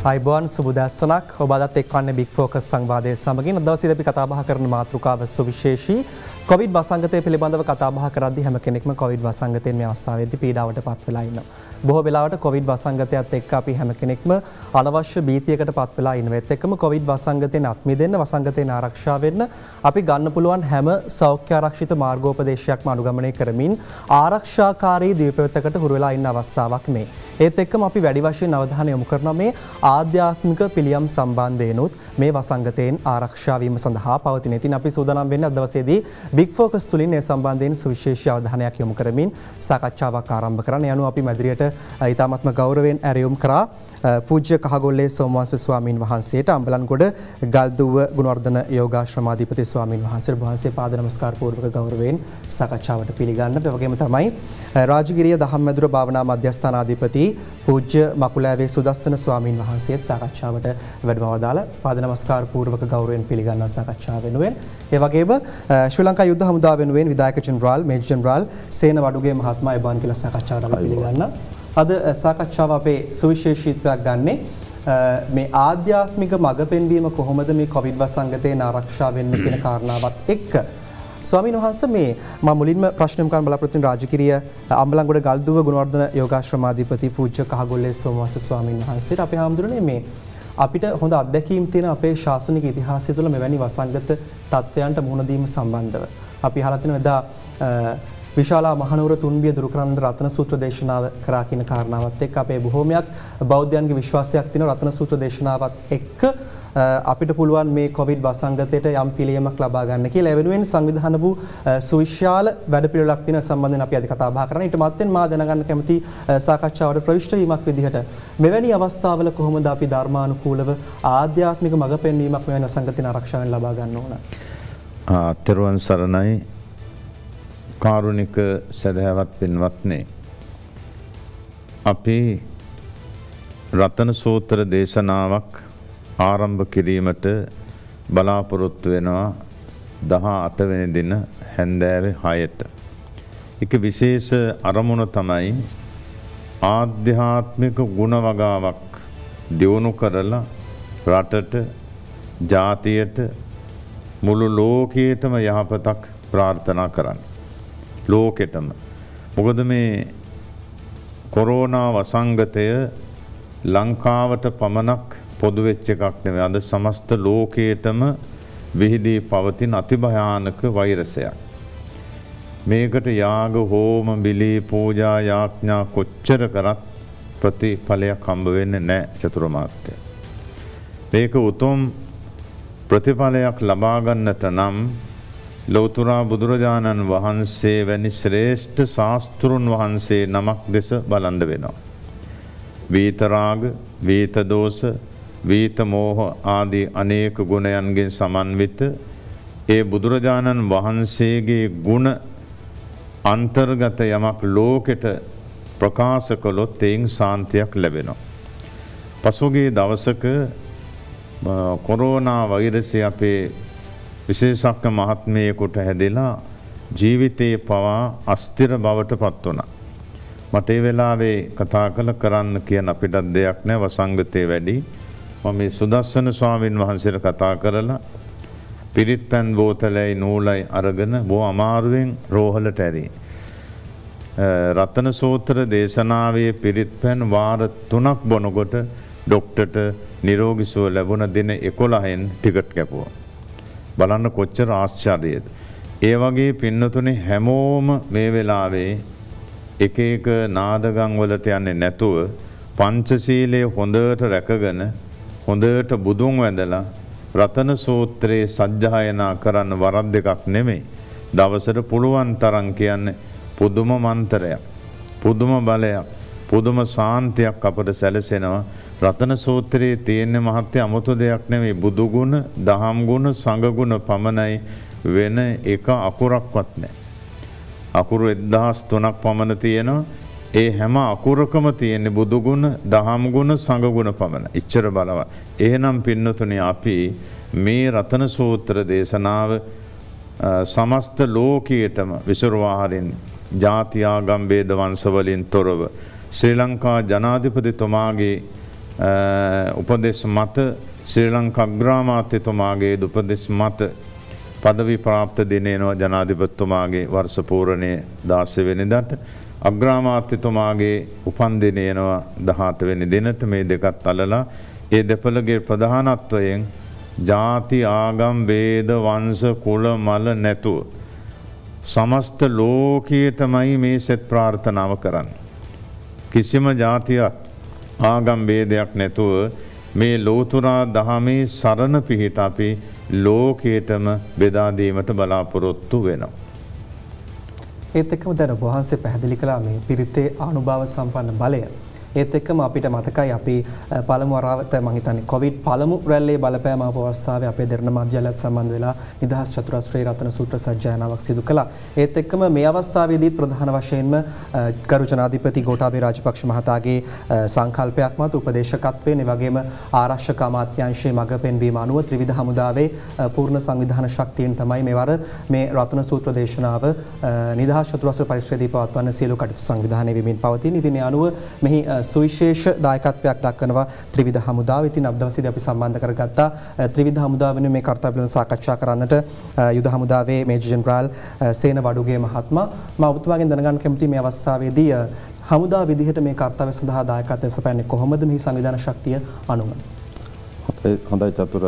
අයිබෝන් සුබදැසනක් ඔබ අදත් එක්වන්නේ බිග් ෆෝකස් සංවාදයේ සමගින් අද දවසේ අපි කතා බහ කරන මාතෘකාව සුවිශේෂී කොවිඩ් වසංගතය පිළිබඳව කතා බහ කරද්දී හැම කෙනෙක්ම කොවිඩ් වසංගතයෙන් මේ අවස්ථාවේදී පීඩාවට පත් වෙලා ඉන්නවා. බොහෝ වෙලාවට කොවිඩ් වසංගතයත් එක්ක අපි හැම කෙනෙක්ම අනවශ්‍ය භීතියකට පත් වෙලා ඉන්නවෙත් එක්කම කොවිඩ් වසංගතයෙන් අත් මිදෙන්න වසංගතයෙන් ආරක්ෂා වෙන්න අපි ගන්න පුළුවන් හැම සෞඛ්‍ය ආරක්ෂිත මාර්ගෝපදේශයක්ම අනුගමනය කරමින් ආරක්ෂාකාරී දීපවතකට හුරු වෙලා ඉන්න අවස්ථාවක් මේ. ඒත් එක්කම අපි වැඩි වශයෙන් අවධානය යොමු කරනවා මේ ආධ්‍යාත්මික පිළියම් සම්බන්ධයෙන්ුත් මේ වසංගතයෙන් ආරක්ෂා වීම සඳහා පවතින. ඉතින් අපි සූදානම් වෙන්නේ අද දවසේදී බිග් ෆෝකස් තුලින් මේ සම්බන්ධයෙන් සුවිශේෂී අවධානයක් යොමු කරමින් සාකච්ඡාවක් ආරම්භ කරන්න. යනු අපි මැදිරියට ඊ타මත්ම ගෞරවයෙන් ඇරයුම් කරා පූජ්‍ය කහගොල්ලේ සෝමවංශ ස්වාමින් වහන්සේට අම්බලන්ගොඩ ගල්දුව ගුණවර්ධන යෝගාශ්‍රමාධිපති ස්වාමින් වහන්සේට වහන්සේ පාද නමස්කාර පූර්වක ගෞරවයෙන් සාකච්ඡාවට පිළිගන්නට. ඒ වගේම තමයි රාජගිරිය දහම්මැදුර භාවනා මධ්‍යස්ථානාධිපති පූජ්‍ය මකුලෑවේ සුදස්සන ස්වාමින් වහන්සේත් සාකච්ඡාවට වැඩමවදාලා පාද නමස්කාර පූර්වක ගෞරවයෙන් පිළිගන්නා සාකච්ඡාව වෙනුවෙන්. ඒ වගේම ශ්‍රී ලංකා යුද්ධ හමුදාව වෙනුවෙන් විධායක ජෙනරාල් මේජර් ජෙනරාල් සේන වඩුගේ මහත්මයා එබන් කියලා සාකච්ඡාවට පිළිගන්නා. අද සාකච්ඡාව අපේ සුවිශේෂීත්වයක් ගන්නේ මේ ආධ්‍යාත්මික මඟ පෙන්වීම කොහොමද මේ කොවිඩ් වසංගතයෙන් ආරක්ෂා වෙන්නේ කියන කාරණාවත් එක්ක ස්වාමීන් වහන්සේ මේ මම මුලින්ම ප්‍රශ්නෙම කරන්න බලාපොරොත්තු වෙන රාජකිරිය අම්බලන්ගොඩ ගල්දුව ගුණවර්ධන යෝගාශ්‍රමාධිපති පූජ්‍ය කහගොල්ලේ සෝමවංශ ස්වාමීන් වහන්සේට අපේ හාමුදුරනේ මේ අපිට හොඳ අත්දැකීම් තියෙන අපේ ශාසනික ඉතිහාසය තුළ මෙවැනි වසංගත තත්ත්වයන්ට මුහුණ දීම සම්බන්ධව අපි අහලා තියෙනවා එදා විශාලා මහනුවර තුන්බිය දුරු කරන්න රත්න සූත්‍ර දේශනාව කරා කියන කාරණාවත් එක්ක අපේ බොහෝමයක් බෞද්ධයන්ගේ විශ්වාසයක් තියෙන රත්න සූත්‍ර දේශනාවත් එක්ක අපිට පුළුවන් මේ කොවිඩ් වසංගතයට යම් පිළියමක් ලබා ගන්න කියලා. ඒ වෙනුවෙන් සංවිධාන වූ සුවිශාල වැඩපිළිවෙලක් තියෙන සම්බන්ධයෙන් අපි අද කතා බහ කරනවා. ඊට මත්තෙන් මා දැනගන්න කැමති සාකච්ඡාවට ප්‍රවිෂ්ඨ වීමක් විදිහට මෙවැනි අවස්ථාවල කොහොමද අපි ධර්මානුකූලව ආධ්‍යාත්මික මඟ පෙන්වීමක් මෙවැනි වසංගතයෙන් ආරක්ෂාවෙන් ලබා ගන්න ඕන? තෙරුවන් සරණයි. කාරුණික සදහවත් පින්වත්නි, අපි රතන සූත්‍ර දේශනාවක් ආරම්භ කිරීමට බලාපොරොත්තු වෙනවා 18 වෙනි දින හැන්දෑවේ 6ට. එක විශේෂ අරමුණ තමයි ආධ්‍යාත්මික ගුණ වගාවක් දියුණු කරලා රටට, ජාතියට, මුළු ලෝකයටම යහපතක් ප්‍රාර්ථනා කරන්න. ලෝකෙටම. මොකද මේ කොරෝනා වසංගතය ලංකාවට පමණක් පොදු වෙච්ච එකක් නෙවෙයි. අද සමස්ත ලෝකයටම විහිදී පවතින අතිභයානක වෛරසයක්. මේකට යාග, හෝම, බිලි, පූජා, යාඥා කොච්චර කරත් ප්‍රතිඵලයක් හම්බ වෙන්නේ නැහැ චතුරාර්ය. මේක උතුම් ප්‍රතිඵලයක් ලබා ගන්නට නම් ලෞතර බුදුරජාණන් වහන්සේ වැනි ශ්‍රේෂ්ඨ ශාස්ත්‍රුන් වහන්සේ නමක් දෙස බලන්න වෙනවා. වීතරාග, වීත දෝෂ, වීත මෝහ ආදී අනේක ගුණයන්ගෙන් සමන්විත ඒ බුදුරජාණන් වහන්සේගේ ගුණ අන්තර්ගත යමක් ලෝකෙට ප්‍රකාශ කළොත් එයින් සාන්තියක් ලැබෙනවා. පසුගිය දවසක කොරෝනා වෛරසය අපේ විශේෂඥ මහත්මයෙකුට හැදෙලා ජීවිතේ පවා අස්තිර බවට පත් වුණා. මට ඒ වෙලාවේ කතා කරන්න කියන අපිට දෙයක් නැහැ, වසංගතේ වැඩි. මම මේ සුදස්සන ස්වාමින් වහන්සේට කතා කරලා පිරිත් පැන් බෝතලයි නූලයි අරගෙන බොහොම අමාරුවෙන් රෝහලට ඇරී. රතන සූත්‍ර දේශනාවේ පිරිත් පැන් වාර 3ක් බොනකොට ડોක්ටර්ට නිරෝගී සුව ලැබුණ දින 11න් ටිකට් කැපුවා. බලන්න කොච්චර ආශ්චර්යද. ඒ වගේ පින්නතුනේ හැමෝම මේ වෙලාවේ එක එක නාදගම් වලට යන්නේ නැතුව පංචශීලයේ හොඳට රැකගෙන හොඳට බුදුන් වැඳලා රතන සූත්‍රයේ සජ්ජායනා කරන්න වරක් දෙකක් නෙමෙයි. දවසට පුළුවන් තරම් කියන්නේ පුදුම මන්ත්‍රයක්, පුදුම බලයක්, පුදුම සාන්තියක් අපට සැලසෙනවා. රතන සූත්‍රයේ තියෙන මහත්ය අමුතු දෙයක් නෙමෙයි. බුදු ගුණ, දහම් ගුණ, සංඝ ගුණ පමණයි, වෙන එක අකුරක්වත් නැහැ. අකුරු 1003ක් පමණ තියෙනවා. ඒ හැම අකුරකම තියෙන බුදු ගුණ, දහම් ගුණ, සංඝ ගුණ පමණ. ඉච්ඡර බලවත්. එහෙනම් පින්නතුනේ අපි මේ රතන සූත්‍ර දේශනාව සමස්ත ලෝකයටම විසුරුවා හරින්නේ. ජාති ආගම් ભેද වංශ වලින් තොරව ශ්‍රී ලංකා ජනාධිපතිතුමාගේ උපදෙස් මත ශ්‍රී ලංකා අග්‍රාමාත්‍යතුමාගේ උපදෙස් මත පදවි ප්‍රාප්ත දිනේනවා ජනාධිපතිතුමාගේ වර්ෂ පූර්ණයේ 16 වෙනිදාට අග්‍රාමාත්‍යතුමාගේ උපන්දිනය එනවා 18 වෙනි දිනට මේ දෙකත් අල්ලලා ඒ දෙපළගේ ප්‍රධානත්වයෙන් ජාති ආගම් වේද වංශ කුල මල නැතුව සමස්ත ලෝකයටමයි මේ සෙත් ප්‍රාර්ථනාව කරන්නේ. කිසිම ජාතියක් ආගම් වේදයක් නැතුව මේ ලෝතුරා දහමේ සරණ පිහිට අපි ලෝකයටම බෙදා දීමට බලාපොරොත්තු වෙනවා. ඒත් එක්කම දැන් ඔබ වහන්සේ පැහැදිලි කළා මේ පිරිතේ ආනුභාව සම්පන්න බලය. ඒත් එක්කම අපිට මතකයි අපි පළමු වරාවත මම හිතන්නේ කොවිඩ් පළමු රැල්ලේ බලපෑම ආපු අවස්ථාවේ අපේ දෙරණ මාධ්‍යාලයත් සම්බන්ධ වෙලා නිදහස් චතුරස්‍රේ රත්න සූත්‍ර සජ්ජායනාවක් සිදු කළා. ඒත් එක්කම මේ අවස්ථාවේදීත් ප්‍රධාන වශයෙන්ම ගරු ජනාධිපති ගෝඨාභය රාජපක්ෂ මහතාගේ සංකල්පයක් මත උපදේශකත්වයෙන් ඒ වගේම ආරක්ෂක අමාත්‍යාංශයේ මඟ පෙන්වීම අනුව ත්‍රිවිධ හමුදාවේ පූර්ණ සංවිධාන ශක්තියෙන් තමයි මෙවර මේ රත්න සූත්‍ර දේශනාව නිදහස් චතුරස්‍ර පරිශ්‍රයේදී පවත්වන සියලු කටයුතු සංවිධානය වෙමින් පවතින. ඉතින් ඒ අනුව මෙහි සුවිශේෂ දායකත්වයක් දක්වනවා ත්‍රිවිධ හමුදාව. ඉතින් අද දවසේදී අපි සම්බන්ධ කරගත්තා ත්‍රිවිධ හමුදාව වෙනුවෙන් මේ කර්තව්‍ය පිළිබඳව සාකච්ඡා කරන්නට යුද හමුදාවේ මේජර් ජෙනරාල් සේන වඩුගේ මහත්මයා. මම ඔබතුමාගෙන් දැනගන්න කැමතියි මේ අවස්ථාවේදී හමුදා විදිහට මේ කර්තව්‍ය සඳහා දායකත්වය සපයන්නේ කොහොමද මෙහි සංවිධාන ශක්තිය අනුව? හොඳයි චතුර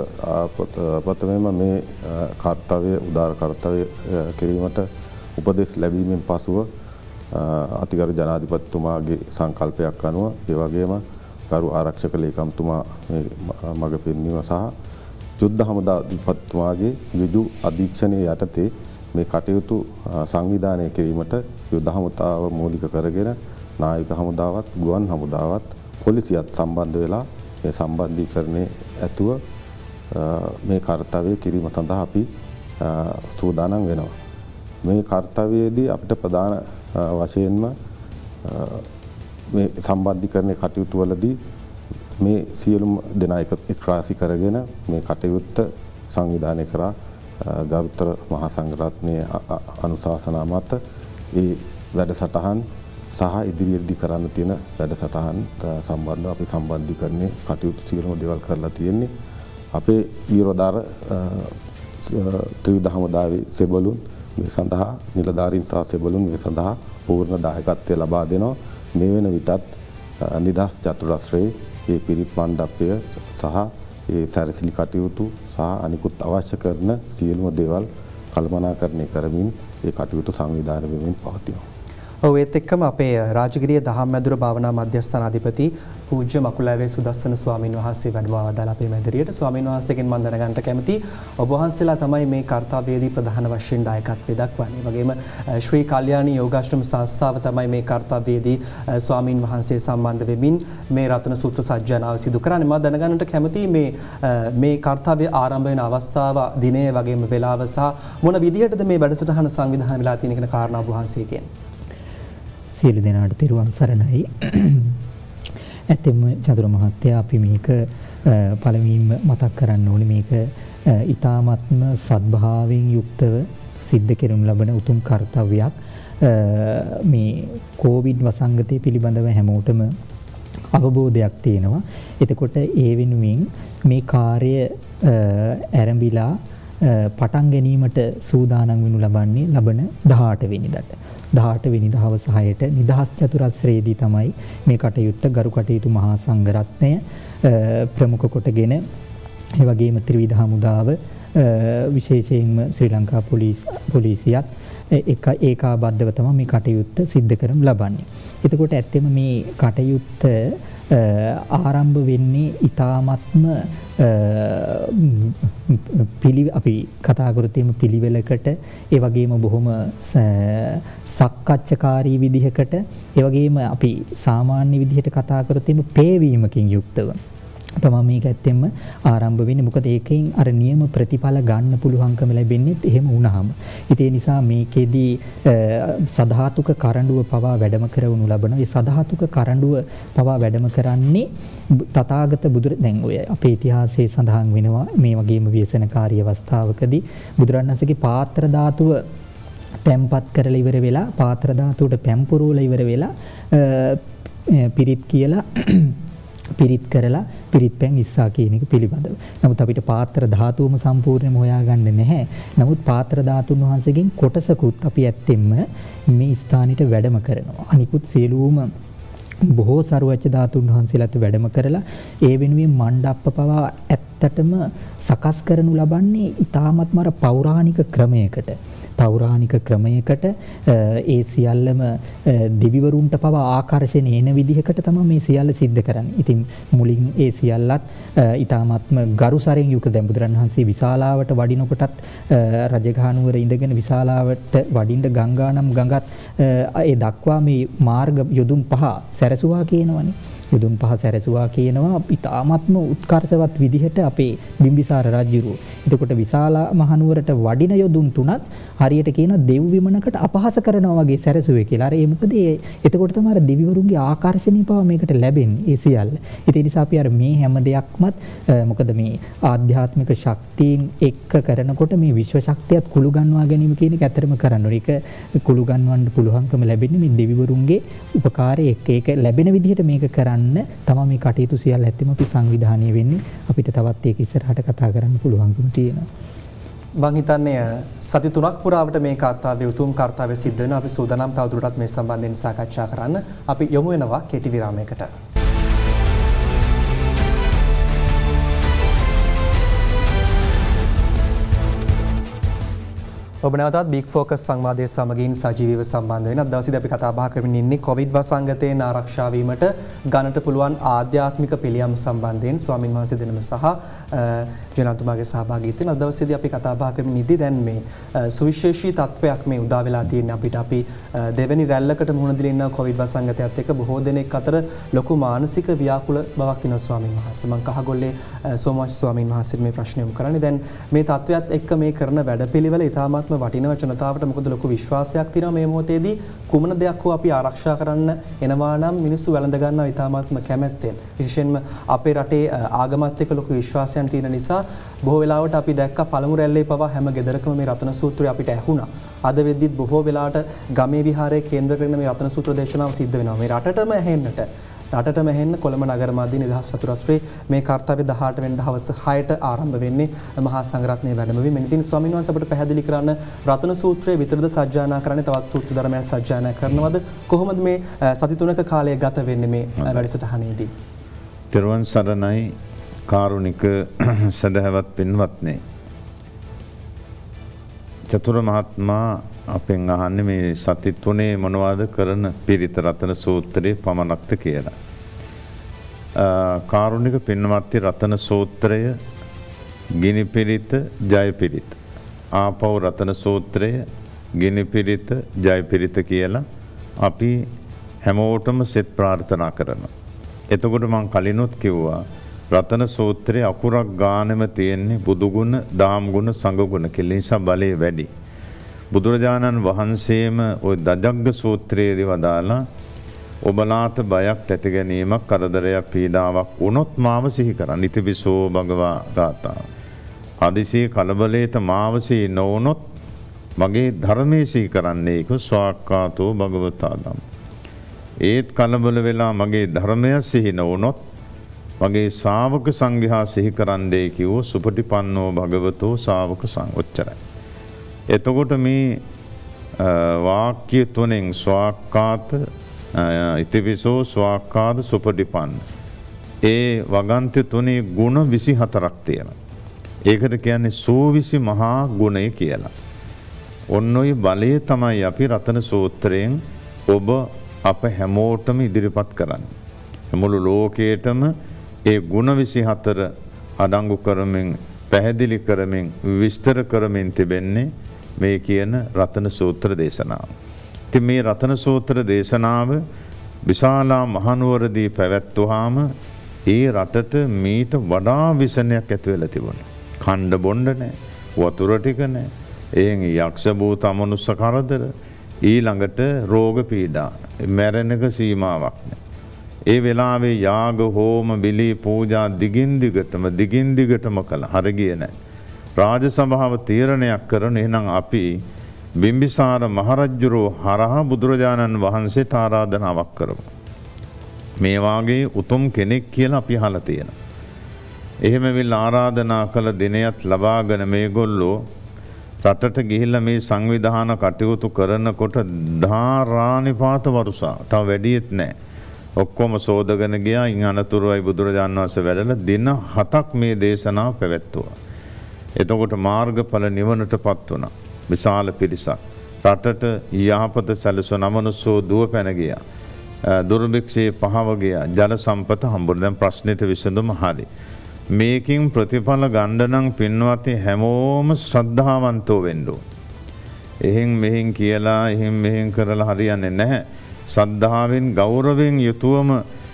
ප්‍රථමයෙන්ම මේ කර්තව්‍ය උදාර කර්තව්‍ය කිරීමට උපදෙස් ලැබීමෙන් පසුව අතිගරු ජනාධිපතිතුමාගේ සංකල්පයක් අනුව ඒ වගේම ගරු ආරක්ෂක ලේකම්තුමා මේ මඟ පෙන්වීම සහ යුද්ධ හමුදා අධිපතිතුමාගේ විදු අධීක්ෂණයේ යටතේ මේ කටයුතු සංවිධානය කිරීමට යුද්ධ හමුදාව මූලික කරගෙන නායක හමුදාවත් ගුවන් හමුදාවත් පොලිසියත් සම්බන්ධ වෙලා මේ සම්බන්ධීකරණයේ ඇතුව මේ කාර්යය කිරීම සඳහා අපි සූදානම් වෙනවා. මේ කාර්යයේදී අපිට ප්‍රධාන වශයෙන්ම මේ සම්බන්ධීකරණයේ කටයුතු වලදී මේ සියලුම දෙනා එක්රාසි කරගෙන මේ කටයුත්ත සංවිධානය කරා ගරුතර මහා සංඝරත්නයේ අනුශාසනා මත ඒ වැඩසටහන් සහ ඉදිරියේදී කරන්න තියෙන වැඩසටහන් සම්බන්ධව අපි සම්බන්ධීකරණයේ කටයුතු සියලුම දේවල් කරලා තියෙන්නේ. අපේ ඊරෝදාර ත්‍රිවිධ හමුදාවේ සෙබළුන් මේ සඳහා නිලධාරීන් සහ සෙබළුන් මේ සඳහා පූර්ණ දායකත්වය ලබා දෙනවා. මේ වෙන විටත් නිදහස් චතුරස්‍රයේ මේ පිරිත් මණ්ඩපය සහ ඒ සැරසිලි කටයුතු සහ අනිකුත් අවශ්‍ය කරන සියලුම දේවල් කළමනාකරණය කරමින් ඒ කටයුතු සංවිධානය වෙමින් පවතිනවා. ඔව් ඒත් එක්කම අපේ රාජගිරිය දහම් මැදුර භාවනා මධ්‍යස්ථානාධිපති පූජ්‍ය මකුලෑවේ සුදස්සන ස්වාමීන් වහන්සේ වැඩම වදාළ අපේ මැදිරියට ස්වාමීන් වහන්සේගෙන් මම දැනගන්නට කැමතියි ඔබ වහන්සේලා තමයි මේ කාර්යවේදී ප්‍රධාන වශයෙන් දායකත්වය දක්වන්නේ. වගේම ශ්‍රී කල්යාණී යෝගාශ්‍රම සංස්ථාව තමයි මේ කාර්යවේදී ස්වාමීන් වහන්සේ සම්බන්ධ වෙමින් මේ රත්න සූත්‍ර සජ්ජායනාව සිදු කරන්නේ. මම දැනගන්නට කැමතියි මේ කාර්යවය ආරම්භ වෙන අවස්ථාව දිනය වගේම වේලාව සහ මොන විදිහටද මේ වැඩසටහන සංවිධානය වෙලා තියෙන කියන කාරණා ඔබ වහන්සේ කියන්නේ. සියලු දෙනාට තෙරුවන් සරණයි. ඇත්තෙම චතුර මහත්තයා අපි මේක පළමුවෙන්ම මතක් කරන්න ඕනේ මේක ඊ타ත්ම සද්භාවයෙන් යුක්තව සිද්ධ කෙරෙනු ලබන උතුම් කාර්යයක්. මේ කොවිඩ් වසංගතය පිළිබඳව හැමෝටම අවබෝධයක් තියෙනවා. එතකොට ඒ වෙනුවෙන් මේ කාර්ය ආරම්භිලා පටන් ගැනීමට සූදානම් වෙනු ලබන 18 වෙනිදාට 18 වෙනිදා හවස 6ට නිදහස් චතුරස්‍රයේදී තමයි මේ කටයුත්ත ගරු කටයුතු මහා සංඝරත්නය ප්‍රමුඛ කොටගෙන ඒ වගේම ත්‍රිවිධ හමුදාව විශේෂයෙන්ම ශ්‍රී ලංකා පොලිසියත් ඒකාබද්ධව තමයි මේ කටයුත්ත සිද්ධ කරමු ලබන්නේ. එතකොට ඇත්තෙම මේ කටයුත්ත ආරම්භ වෙන්නේ ඊ타ත්ම අපි කතා කරොත් පිළිවෙලකට ඒ වගේම බොහොම සක්කච්ඡාකාරී විදිහකට ඒ වගේම අපි සාමාන්‍ය විදිහට කතා කරොත් පේවීමකින් යුක්තව තමයි මේක ඇත්තෙම ආරම්භ වෙන්නේ. මොකද ඒකෙන් අර නියම ප්‍රතිඵල ගන්න පුළුවන්කම ලැබෙන්නේ එහෙම වුණාම. ඉතින් ඒ නිසා මේකෙදී සදාතුක කරඬුව පවා වැඩම කරවනු ලබන. ඒ සදාතුක කරඬුව පවා වැඩම කරන්නේ තථාගත දැන් ඔය අපේ ඉතිහාසයේ සඳහන් වෙනවා මේ වගේම ව්‍යසනකාරී අවස්ථාවකදී බුදුරණන් වහන්සේගේ පාත්‍ර ධාතුව තැම්පත් කරලා ඉවර වෙලා පාත්‍ර ධාතුවට පැම්පුරෝලා ඉවර වෙලා පිරිත් කියලා පිරිත් කරලා පිරිත් පැන් ඉස්සා කියන එක පිළිබඳව. නමුත් අපිට පාත්‍ර ධාතුවම සම්පූර්ණයෙන්ම හොයාගන්න නැහැ. නමුත් පාත්‍ර ධාතුන් වහන්සේගෙන් කොටසකුත් අපි ඇත්තෙන්ම මේ ස්ථානෙට වැඩම කරනවා. අනිකුත් සියලුම බොහෝ සරුවච්ච ධාතුන් වහන්සේලාත් වැඩම කරලා ඒ වෙනුවෙන් මණ්ඩප්ප පවා ඇත්තටම සකස් කරනු ලබන්නේ ඊ타මත්ම පෞරාණික ක්‍රමයකට. පෞරාණික ක්‍රමයකට ඒ සියල්ලම දිවිවරුන්ට පවා ආකර්ෂණය එන විදිහකට තමයි මේ සියල්ල සිද්ධ කරන්නේ. ඉතින් මුලින් ඒ සියල්ලත් ඊ타මත්ම ගරුසරෙන් යුක දැන් බුදුරණවහන්සේ විශාලාවට වඩිනකොටත් රජගහනුවර ඉඳගෙන විශාලාවට වඩින්න ගංගානම් ගඟත් ඒ දක්වා මේ මාර්ග යොදුන් 5 සැරසුවා කියනවනේ. යොදුන් 5 සැරසුවා කියනවා ඊ타මත්ම උත්කර්ෂවත් විදිහට අපේ බිම්බිසාර රජුරු. එතකොට විශාලා මහනුවරට වඩින යොදුන් 3ත් හරියට කියන දෙව් විමනකට අපහාස කරනවා වගේ සැරසුවේ කියලා. අර ඒ මොකද එතකොට තමයි අර දෙවිවරුන්ගේ ආකර්ෂණීය බව මේකට ලැබෙන්නේ ඒ සියල්ල. ඒ නිසා අපි අර මේ හැම දෙයක්මත් මොකද මේ ආධ්‍යාත්මික ශක්තියින් එක්ක කරනකොට මේ විශ්ව ශක්තියත් කුළු ගන්වා ගැනීම කියන එක ඇත්තටම කරන්න ඕනේ. ඒක කුළු ගන්වන්න පුළුවන්කම ලැබෙන්නේ මේ දෙවිවරුන්ගේ උපකාරය එක්ක. ඒක ලැබෙන විදිහට මේක කරන්න තමයි මේ කටයුතු සියල්ල ඇත්තම අපි සංවිධානය වෙන්නේ. අපිට තවත් ඒක ඉස්සරහට කතා කරන්න පුළුවන්කම තියෙනවා. මං හිතන්නේ සති 3ක් පුරාවට මේ කාර්යය උතුම් කාර්යය සිද්ධ වෙනවා. අපි සූදානම් තවදුරටත් මේ සම්බන්ධයෙන් සාකච්ඡා කරන්න. අපි යමු වෙනවා කෙටි විරාමයකට. ඔබ නැවතත් බිග් ෆෝකස් සංවාදයේ සමගින් සජීවීව සම්බන්ධ වෙන දවසේදී අපි කතා බහ කරමින් ඉන්නේ කොවිඩ් වසංගතයෙන් ආරක්ෂා වීමට ගන්නට පුළුවන් ආධ්‍යාත්මික පිළියම් සම්බන්ධයෙන් ස්වාමින් වහන්සේ දෙනම සහ ජනතුමාගේ සහභාගීත්වයෙන් අද දවසේදී අපි කතා බහ කරමින් ඉදී දැන් මේ සුවිශේෂී තත්වයක් මේ උදා වෙලා තියෙන අපිට අපි දෙවෙනි රැල්ලකට මුහුණ දීලා ඉන්න කොවිඩ් වසංගතයත් එක්ක බොහෝ දෙනෙක් අතර ලොකු මානසික ව්‍යාකුල බවක් තියෙනවා ස්වාමින් වහන්සේ. මම කහගොල්ලේ සෝමස් ස්වාමින් වහන්සේට මේ ප්‍රශ්නය යොමු කරන්නේ. දැන් මේ තත්වයත් එක්ක මේ කරන වැඩපිළිවෙල ඉතාමත් වටිනව ජනතාවට මොකද ලොකු විශ්වාසයක් තියෙනවා මේ මොහොතේදී කුමන දෙයක් හෝ අපි ආරක්ෂා කරන්න එනවා නම් මිනිස්සු වැළඳ ගන්නවා ඉතාමත්ම කැමැත්තෙන්. විශේෂයෙන්ම අපේ රටේ ආගමත් එක්ක ලොකු විශ්වාසයන් තියෙන නිසා බොහෝ වෙලාවට අපි දැක්ක පළමු රැල්ලේ පවා හැම ගෙදරකම මේ රතන සූත්‍රය අපිට ඇහුණා. අද වෙද්දිත් බොහෝ වෙලාවට ගමේ විහාරයේ කේන්ද්‍ර කරගෙන මේ රතන සූත්‍ර දේශනාව සිද්ධ වෙනවා. මේ රටටම ඇහෙන්නට රටටම ඇහෙන්න කොළඹ නගර මැදින් නිදහස් වතුරස්ත්‍රයේ මේ කාර්යය 18 වෙනිදා හවස 6ට ආරම්භ වෙන්නේ මහා සංඝරත්නයේ වැඩමවීම. මෙනිදින් ස්වාමීන් වහන්සේ අපට පැහැදිලි කරන්න රතන සූත්‍රයේ විතරද සජ්ජායනා කරන්නේ තවත් සූත්‍ර ධර්මයන් සජ්ජායනා කරනවද? කොහොමද මේ සති 3ක කාලය ගත වෙන්නේ මේ වැඩසටහනේදී? තෙරුවන් සරණයි කාරුණික සදහවත් පින්වත්නි. චතුර මහත්මයා අපෙන් අහන්නේ මේ සති 3 මොනවද කරන පිරිත රතන සූත්‍රයේ පමණක්ද කියලා. කාරුණික පින්වත්නි රතන සූත්‍රය ගිනි පිරිත ජය පිරිත. ආපව රතන සූත්‍රය ගිනි පිරිත ජය පිරිත කියලා අපි හැමෝටම සෙත් ප්‍රාර්ථනා කරනවා. එතකොට මම කලිනුත් කිව්වා රතන සූත්‍රයේ අකුරක් ගානෙම තියෙන්නේ බුදු ගුණ, දාම් ගුණ, සංඝ ගුණ කියලා. නිසා බලය වැඩි. බුදුරජාණන් වහන්සේම ওই දජග්ග සූත්‍රයේදී වදාලා ඔබලාට බයක් ඇති ගැනීමක් කරදරයක් පීඩාවක් වුණොත් මාව සිහි කරන්න. ඉතිවිසෝ භගවා ගාථා. හදිසියේ කලබලයට මාව සිහි නොවුනොත් මගේ ධර්මයේ සිහි කරන්නේ කෝ ස්වාක්ඛාතෝ භගවතා ධම්ම. ඒත් කලබල වෙලා මගේ ධර්මය සිහි නොවුනොත් මගේ ශ්‍රාවක සංඝයා සිහි කරන්නේ කිව්වෝ සුපටිපන්නෝ භගවතෝ ශ්‍රාවක සංඝොච්චරයි. එතකොට මේ වාක්‍ය තුනෙන් ස්වාක්ඛාත ඉතිවිසෝ ස්වාක්ඛාත සුපටිපන්න ඒ වගන්ති තුනේ ගුණ 24ක් තියෙනවා. ඒකට කියන්නේ සූවිසි මහා ගුණය කියලා. ඔන්න ඔය බලය තමයි අපි රතන සූත්‍රයෙන් ඔබ අප හැමෝටම ඉදිරිපත් කරන්නේ. මුළු ලෝකයටම ඒ ගුණ 24 අඩංගු කරමින් පැහැදිලි කරමින් විස්තර කරමින් තිබෙන්නේ මේ කියන රතන සූත්‍ර දේශනාව. ඉතින් මේ රතන සූත්‍ර දේශනාව විශාලා මහනුවරදී පැවැත්වුවාම ඒ රටට මීට වඩා විසනයක් ඇති වෙලා තිබුණා. ඛණ්ඩ බොණ්ඩ නැහැ, වතුර ටික නැහැ. එයින් යක්ෂ භූත අමනුෂ්‍ය කරදර, ඊළඟට රෝග පීඩා, මැරෙනක සීමාවක් නැහැ. ඒ වෙලාවේ යාග හෝම බිලි පූජා දිගින් දිගටම කළා. හරි ගියේ නැහැ. රාජ සභාව තීරණයක් කරන එහෙනම් අපි බිම්බිසාර මහරජුරෝ හරහා බුදුරජාණන් වහන්සේට ආරාධනාවක් කරමු. මේ වාගේ උතුම් කෙනෙක් කියලා අපි අහලා තියෙනවා. එහෙම විල් ආරාධනා කළ දිනයත් ලබාගෙන මේගොල්ලෝ රටට ගිහිල්ලා මේ සංවිධාන කටයුතු කරනකොට ධාරානිපාත වරුසා තව වැඩියෙත් නැහැ. ඔක්කොම සෝදගෙන ගියා. ඉන් අනතුරුයි බුදුරජාණන් වහන්සේ වැඩලා දින 7ක් මේ දේශනාව පැවැත්වුවා. එතකොට මාර්ගඵල නිවනටපත් වුණා. විශාල පිරිසක්. රටට යහපත සැලසුණ මනුස්සෝ දුව පැන ගියා. දුර්භික්ෂයේ පහව ගියා. ජල සම්පත හම්බුනේ. දැන් ප්‍රශ්නෙට විසඳුම හරි. මේකින් ප්‍රතිඵල ගන්න නම් පින්වත්නි හැමෝම ශ්‍රද්ධාවන්තෝ වෙන්න ඕන. එහෙන් මෙහෙන් කියලා එහෙන් මෙහෙන් කරලා හරියන්නේ නැහැ. සද්ධාවෙන් ගෞරවයෙන් යුතුවම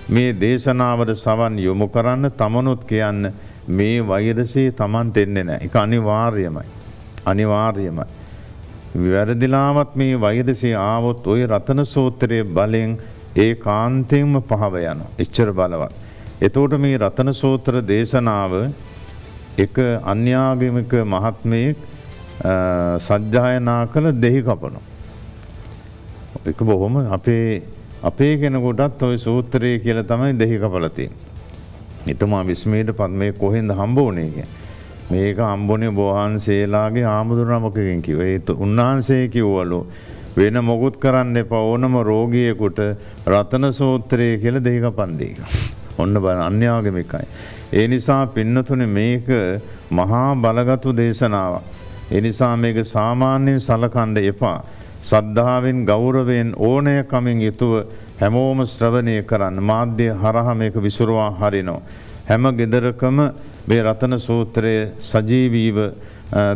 මේ දේශනාවට සවන් යොමු කරන්න තමනුත් කියන්න මේ වෛරසය Tamanට එන්නේ නැහැ. ඒක අනිවාර්යමයි. අනිවාර්යමයි. වැරදිලාවත් මේ වෛරසය ආවොත් ওই රතන සූත්‍රයේ බලෙන් ඒකාන්තයෙන්ම පහව යනවා. එච්චර බලවත්. එතකොට මේ රතන සූත්‍ර දේශනාව එක අන්‍යාගමික මහත්මයෙක් සජ්ජායනා කළ දෙහි කපනවා. ඒක බොහොම අපේ කෙනෙකුටත් ওই සූත්‍රය කියලා තමයි දෙහි කපලා තියෙන්නේ. ඊටම විස්මයට පද්මේ කොහෙන්ද හම්බ වුනේ කියන්නේ. මේක හම්බුනේ බෝහන්සේලාගේ ආමුදුරමකකින් කිව්වා. ඒ උන්වහන්සේ කිව්වලු වෙන මොකුත් කරන්න එපා ඕනම රෝගියෙකුට රතන සූත්‍රය කියලා දෙහි කපන්නේ. ඔන්න බලන්න අන්‍යාගමිකයි. ඒ නිසා පින්නතුනේ මේක මහා බලගත් දේශනාවක්. ඒ නිසා මේක සාමාන්‍යයෙන් සලකන්න එපා. සද්ධාවෙන් ගෞරවයෙන් ඕනෑකමින් යුතුව හැමෝම ශ්‍රවණය කරන්න. මාධ්‍ය හරහා මේක විසුරුවා හරිනවා. හැම ගෙදරකම මේ රතන සූත්‍රය සජීවීව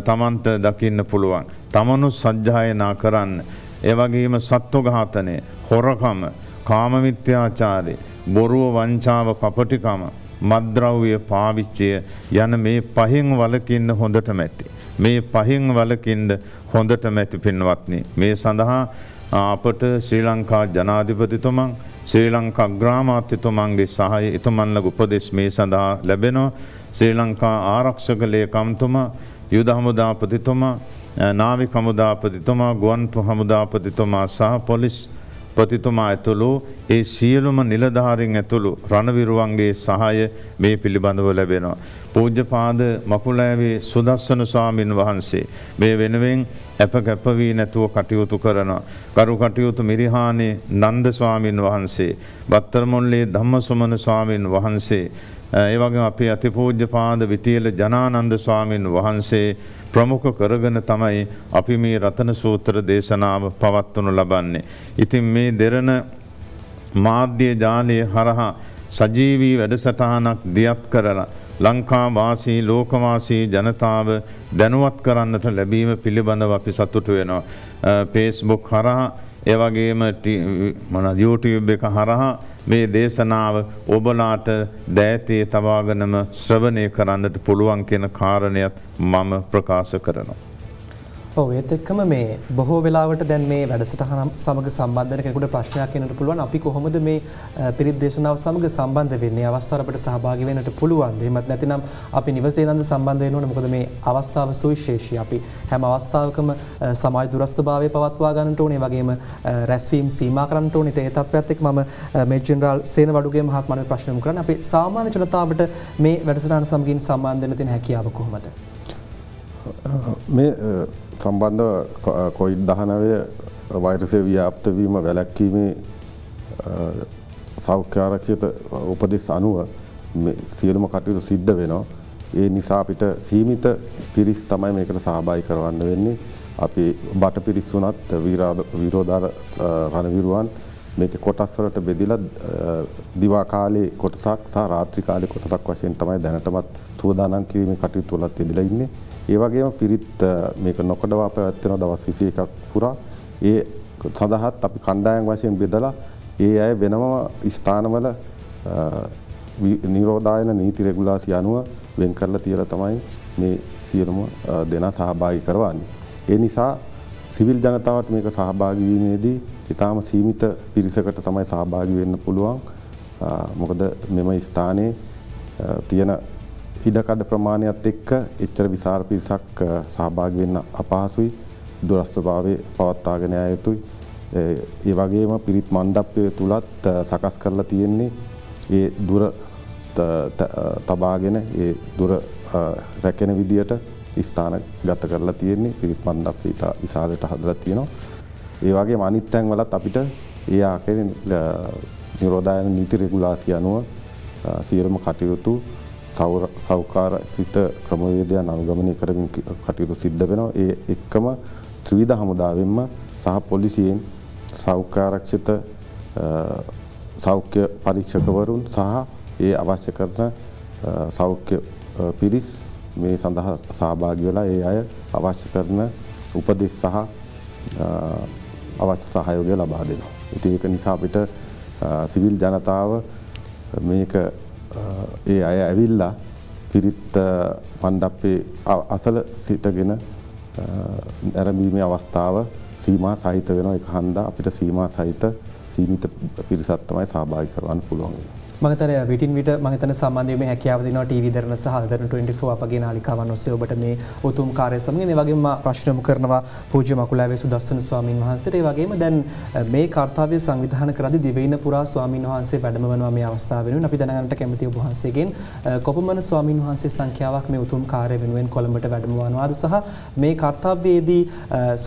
තමන්ට දකින්න පුළුවන්. තමනු සජ්ජායනා කරන්න. ඒ වගේම සත්ව ඝාතනය, හොරකම, කාම මිත්‍යාචාරය, බොරුව, වංචාව, කපටිකම, මත්ද්‍රව්‍ය පාවිච්චය යන මේ පහෙන් වළකින්න හොඳටම ඇති. මේ පහෙන් වළකින්න හොඳටම ඇති පින්වත්නි. මේ සඳහා අපට ශ්‍රී ලංකා ජනාධිපතිතුමන්, ශ්‍රී ලංකා අග්‍රාමාත්‍යතුමන්ගේ සහාය, එතුමන්ලගේ උපදෙස් මේ සඳහා ලැබෙනවා. ශ්‍රී ලංකා ආරක්ෂක ලේකම්තුමා, යුද හමුදාපතිතුමා, නාවික හමුදාපතිතුමා, ගුවන් හමුදාපතිතුමා සහ පොලිස් පතිතුමා ඇතුළු ඒ සියලුම නිලධාරීන් ඇතුළු රණවිරුවන්ගේ සහාය මේ පිළිබඳව ලැබෙනවා. පූජ්‍යපාද මකුලෑවේ සුදස්සන ස්වාමින් වහන්සේ මේ වෙනුවෙන් අප වී නැතුව කටයුතු කරනවා. කරු කටයුතු මිරිහානේ නන්ද ස්වාමින් වහන්සේ, බත්තරමුල්ලේ ධම්මසුමන ස්වාමින් වහන්සේ, ඒ වගේම අපේ අතිපූජ්‍යපාද විතියල ජනානන්ද ස්වාමින් වහන්සේ ප්‍රමුඛ කරගෙන තමයි අපි මේ රතන සූත්‍ර දේශනාව පවත්වනු ලබන්නේ. ඉතින් මේ දෙරණ මාධ්‍ය ජාලය හරහා සජීවී වැඩසටහනක් දියත් කරලා ලංකා වාසී ලෝකවාසී ජනතාව දැනුවත් කරන්නට ලැබීම පිළිබඳව අපි සතුටු වෙනවා. Facebook හරහා ඒ වගේම YouTube එක හරහා මේ දේශනාව ඔබලාට දෑතේ තබාගෙනම ශ්‍රවණය කරන්නට පුළුවන් කියන කාරණයත් මම ප්‍රකාශ කරනවා. ඔව් ඒත් එක්කම මේ බොහෝ වෙලාවට දැන් මේ වැඩසටහන සමග සම්බන්ධ වෙන කෙනෙකුට ප්‍රශ්නයක් එන්නට පුළුවන්. අපි කොහොමද මේ පිරිත් දේශනාව සමග සම්බන්ධ වෙන්නේ? අවස්ථාවට අපිට සහභාගී වෙන්නට පුළුවන්ද? එහෙමත් නැතිනම් අපි නිවසේ ඉඳන් සම්බන්ධ වෙන්න ඕනේ. මොකද මේ අවස්ථාව සුවිශේෂී. අපි හැම අවස්ථාවකම සමාජ දුරස්ථභාවය පවත්වා ගන්නට ඕනේ. වගේම රැස්වීම් සීමා කරන්නට ඕනේ. ඒ තත්ත්වයක් එක්ක මම මේජර් ජෙනරාල් සේනවඩුගේ මහත්මයාට ප්‍රශ්න යොමු කරන්නේ. අපි සාමාන්‍ය ජනතාවට මේ වැඩසටහන සමගින් සම්බන්ධ වෙන්න තියෙන හැකියාව කොහොමද? මේ සම්බන්ධ COVID-19 වෛරසය ව්‍යාප්ත වීම වැළැක්වීමේ සෞඛ්‍ය ආරක්ෂිත උපදෙස් අනුව සියලුම කටයුතු සිද්ධ වෙනවා. ඒ නිසා අපිට සීමිත පිරිස් තමයි මේකට සහභාගී කරවන්න වෙන්නේ. අපි බට පිරිස් වුණත් විරෝධාර රණවිරුවන් මේක කොටස් වලට බෙදලා දිවා කාලේ කොටසක් සහ රාත්‍රී කාලේ කොටසක් වශයෙන් තමයි දැනටමත් සූදානම් කිරීමේ කටයුතු වලත් යෙදලා ඉන්නේ. ඒ වගේම පිරිත් මේක නොකඩවා පැවැත්වෙන දවස් 21ක් පුරා ඒ සඳහාත් අපි කණ්ඩායම් වශයෙන් බෙදලා ඒ අය වෙනම ස්ථානවල නිරෝධායන නීති රෙගුලාසි අනුව වෙන් කරලා තියලා තමයි මේ සියලුම දෙනා සහභාගී කරවන්නේ. ඒ නිසා සිවිල් ජනතාවට මේක සහභාගී වීමේදී ඊටාම සීමිත පිරිසකට තමයි සහභාගී වෙන්න පුළුවන්. මොකද මෙම ස්ථානයේ තියෙන ඉඩකඩ ප්‍රමාණයත් එක්ක එච්චර විශාල පිරිසක් සහභාගී වෙන්න අපහසුයි. දුරස්ථභාවයේ පවත්වාගෙන යා යුතුයි. ඒ වගේම පිරිත් මණ්ඩපය තුලත් සකස් කරලා තියෙන්නේ ඒ දුර තබාගෙන ඒ දුර රැකෙන විදියට ස්ථාන ගත කරලා තියෙන්නේ. පිරිත් මණ්ඩපය විශාලට හදලා තියෙනවා. ඒ වගේම අනිත් තැන් වලත් අපිට ඒ ආකාරයෙන් නිරෝධායන නීති රෙගුලාසි අනුව සියලුම කටයුතු සෞඛාරක්ෂිත ක්‍රමවේදයන් අනුගමනය කරමින් කටයුතු සිද්ධ වෙනවා. ඒ එක්කම ත්‍රිවිධ හමුදාවෙන්ම සහ පොලිසියෙන් සෞඛාරක්ෂිත සෞඛ්‍ය පරීක්ෂකවරුන් සහ ඒ අවශ්‍ය කරන සෞඛ්‍ය පිරිස් මේ සඳහා සහභාගී වෙලා ඒ අය අවශ්‍ය කරන උපදෙස් සහ අවශ්‍ය සහයෝගය ලබා දෙනවා. ඉතින් ඒක නිසා අපිට සිවිල් ජනතාව මේක ඒ අය ඇවිල්ලා පිරිත් මණ්ඩපේ අසල සිටගෙන ආරම්භීමේ අවස්ථාව සීමා සහිත වෙනවා. ඒක හන්දා අපිට සීමා සහිත සීමිත පිරිසක් තමයි සහභාගී කරවන්න පුළුවන්. මම හිතන්නේ විටින් විට මම හිතන්නේ සම්බන්ධ වීමේ හැකියාව දෙනවා ටීවී දරන සහ අදරන 24 අපගේ නාලිකාවන් ඔස්සේ ඔබට මේ උතුම් කාර්යය සමග මේ වගේම ප්‍රශ්න යොමු කරනවා පූජ්‍ය මකුලාවේ සුදස්සන ස්වාමින් වහන්සේට. ඒ වගේම දැන් මේ කාර්යය සංවිධානය කරද්දී දිවයින පුරා ස්වාමින් වහන්සේ වැඩම වෙනවා මේ අවස්ථාව වෙනුවෙන්. අපි දැනගන්නට කැමති ඔබ වහන්සේගෙන් කොපමණ ස්වාමින් වහන්සේ සංඛ්‍යාවක් මේ උතුම් කාර්යය වෙනුවෙන් කොළඹට වැඩම වනවාද සහ මේ කාර්යයේදී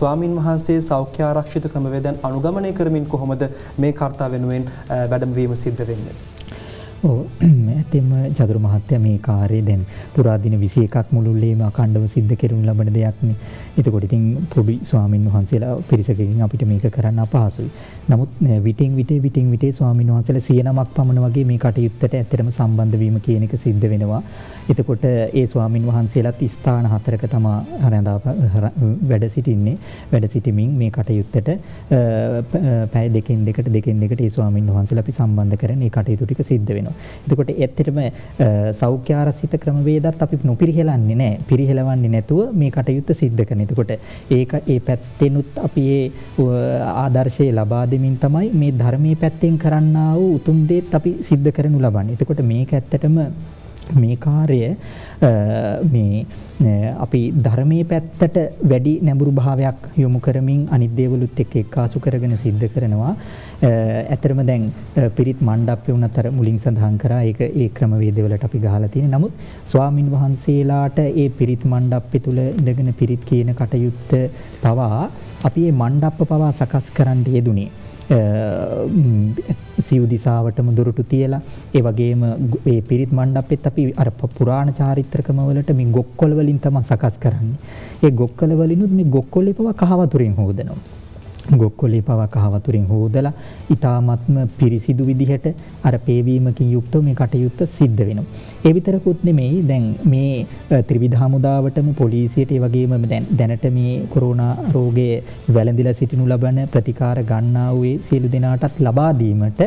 ස්වාමින් වහන්සේ සෞඛ්‍ය ආරක්ෂිත ක්‍රමවේදයන් අනුගමනය කරමින් කොහොමද මේ කාර්යය වෙනුවෙන් වැඩම වීම සිද්ධ වෙන්නේ? ඇත්තෙන්ම චතුර මහත්තයා මේ කාර්යය දැන් පුරා දින 21ක් මුළුල්ලේම අඛණ්ඩව සිද්ධ කරනු ලබන දෙයක්නේ. එතකොට ඉතින් පොඩි ස්වාමින් වහන්සේලා පිරිසකකින් අපිට මේක කරන්න අපහසුයි. නමුත් විටින් විටේ ස්වාමින් වහන්සේලා 109ක් පමණ වගේ මේ කටයුත්තට ඇත්තටම සම්බන්ධ වීම කියන එක සිද්ධ වෙනවා. එතකොට ඒ ස්වාමින් වහන්සේලාත් ස්ථාන 4ක තමයි වැඩ සිටින්නේ. වැඩ සිටීමින් මේ කටයුත්තට පැය දෙකෙන් දෙකට ඒ ස්වාමින් වහන්සේලා අපි සම්බන්ධ කරගෙන මේ කටයුතු ටික සිද්ධ වෙනවා. එතකොට ඇත්තටම සෞඛ්‍ය ආරක්ෂිත ක්‍රමවේදත් අපි නොපිරිහෙලන්නේ නැහැ. පිරිහෙලවන්නේ නැතුව මේ කටයුත්ත සිද්ධ කරන. එතකොට ඒක ඒ පැත්තෙනුත් අපි ඒ ආදර්ශය ලබා දෙමින් තමයි මේ ධර්මයේ පැත්තෙන් කරන්නා වූ උතුම් දේත් අපි සිද්ධ කරනු ලබන්නේ. එතකොට මේක ඇත්තටම මේ කාර්යය මේ අපි ධර්මයේ පැත්තට වැඩි නැඹුරු භාවයක් යොමු කරමින් අනිත් දේවලුත් එක්ක එක්කාසු කරගෙන සිද්ධ කරනවා. ඇතරම දැන් පිරිත් මණ්ඩපේ උනතර මුලින් සඳහන් කරා ඒක ඒ ක්‍රමවේදවලට අපි ගහලා තියෙනවා. නමුත් ස්වාමින් වහන්සේලාට ඒ පිරිත් මණ්ඩපේ තුල ඉඳගෙන පිරිත් කියන කටයුත්ත පවා අපි මේ මණ්ඩප පවා සකස් කරන්න යෙදුනේ. සිව් දිසාවටම දොරටු තියලා ඒ වගේම මේ පිරිත් මණ්ඩපෙත් අපි අර පුරාණ චාරිත්‍රකම වලට මේ ගොක්කොළ වලින් තමයි සකස් කරන්නේ. ඒ ගොක්කොළ වලිනුත් මේ ගොක්කොළේ පවා කහ වතුරින් හොදනවා. ගොක්කොළේ පවා කහ වතුරින් හොදලා ඊ타ත්ම පිරිසිදු විදිහට අර පේවීමකින් යුක්තව මේ කටයුත්ත සිද්ධ වෙනවා. ඒ විතරකුත් නෙමෙයි දැන් මේ ත්‍රිවිධ හමුදාවටම පොලිසියට ඒ වගේම දැනට මේ කොරෝනා රෝගයේ වැළඳිලා සිටිනු ලබන ප්‍රතිකාර ගන්නා වූ සියලු දෙනාටත් ලබා දීමට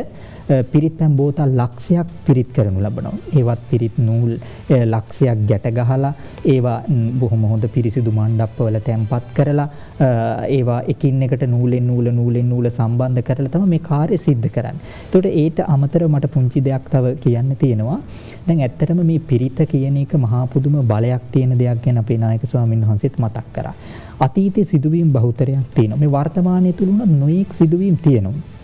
පිරිත් පැන් බෝතල් ලක්ෂයක් පිරිත් කරනු ලබනවා. ඒවත් පිරිත් නූල් ලක්ෂයක් ගැට ගහලා ඒවා බොහොම හොඳ පිරිසිදු මණ්ඩපවල තැන්පත් කරලා ඒවා එකින් එකට නූලෙන් නූල සම්බන්ධ කරලා තමයි මේ කාර්යය සිද්ධ කරන්නේ. ඒකට ඒට අමතරව මට පුංචි දෙයක් තව කියන්න තියෙනවා. දැන් ඇත්තටම මේ පිරිත කියන එක මහා පුදුම බලයක් තියෙන දෙයක් ගැන අපේ නායක ස්වාමීන් වහන්සේත් මතක් කරා. අතීතයේ සිදුවීම් බහුතරයක් තියෙනවා. මේ වර්තමානයේ තුලුණත් නොයෙක් සිදුවීම් තියෙනවා.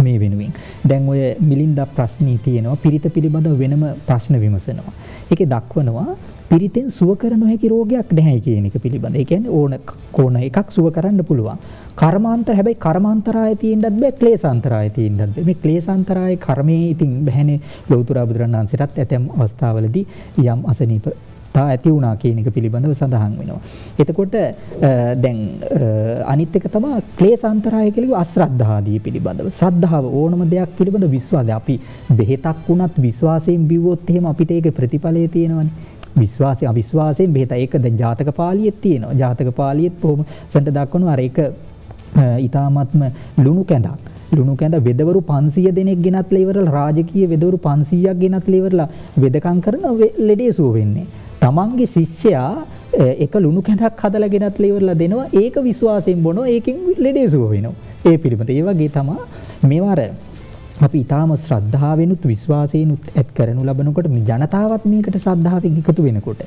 මේ වෙනුවෙන් දැන් ඔය මිලින්දා ප්‍රශ්නී තියෙනවා පිරිත පිළිබඳව වෙනම ප්‍රශ්න විමසනවා. ඒකේ දක්වනවා පිරිතෙන් සුව කර නොහැකි රෝගයක් නැහැ කියන එක පිළිබඳ. ඒ කියන්නේ ඕන කොන එකක් සුව කරන්න පුළුවන්. හැබැයි කර්මාන්තරාය තියෙන්නත් බෑ ක්ලේශාන්තරාය තියෙන්නත් බෑ. මේ ක්ලේශාන්තරාය කර්මයේ ඉතින් බෑනේ ලෞතර බුදුරණන් වහන්සේටත් ඇතැම් අවස්ථාවලදී යම් අසනීප ඇති වුණා කියන එක පිළිබඳව සඳහන් වෙනවා. එතකොට දැන් අනිත් එක තමයි ක්ලේශාන්තරාය කියලා අශ්‍රද්ධාදී පිළිබඳව. ශ්‍රද්ධාව ඕනම දෙයක් පිළිබඳව විශ්වාසය. අපි බෙහෙතක් වුණත් විශ්වාසයෙන් බිව්වොත් එහෙම අපිට ඒකේ ප්‍රතිඵලය තියෙනවනේ. විශ්වාසය අවිශ්වාසයෙන් බෙහෙත ඒක දැන් ජාතක පාළියෙත් තියෙනවා. ජාතක පාළියෙත් කොහොම සඳ දක්වනවා අර ඒක ඊ타ත්ම ලුණු කැඳ වෙදවරු 500 දෙනෙක් ගෙනත්ලා ඉවරලා රාජකීය වෙදවරු 500ක් ගෙනත්ලා ඉවරලා වෙදකම් කරන ලෙඩේ සුව වෙන්නේ. තමන්ගේ ශිෂ්‍යයා එක ලුණු කැඳක් හදලා ගෙනත්ලා ඉවරලා දෙනවා. ඒක විශ්වාසයෙන් බොනවා. ඒකෙන් ලෙඩේ සුව වෙනවා. ඒ පිළිබඳ. ඒ වගේ තමයි මේවා අපි ඊටාම ශ්‍රද්ධාවෙනුත් විශ්වාසයෙන්ුත් ඇත් කරනු ලබනකොට මේ ජනතාවත් මේකට ශ්‍රද්ධාවෙන් එකතු වෙනකොට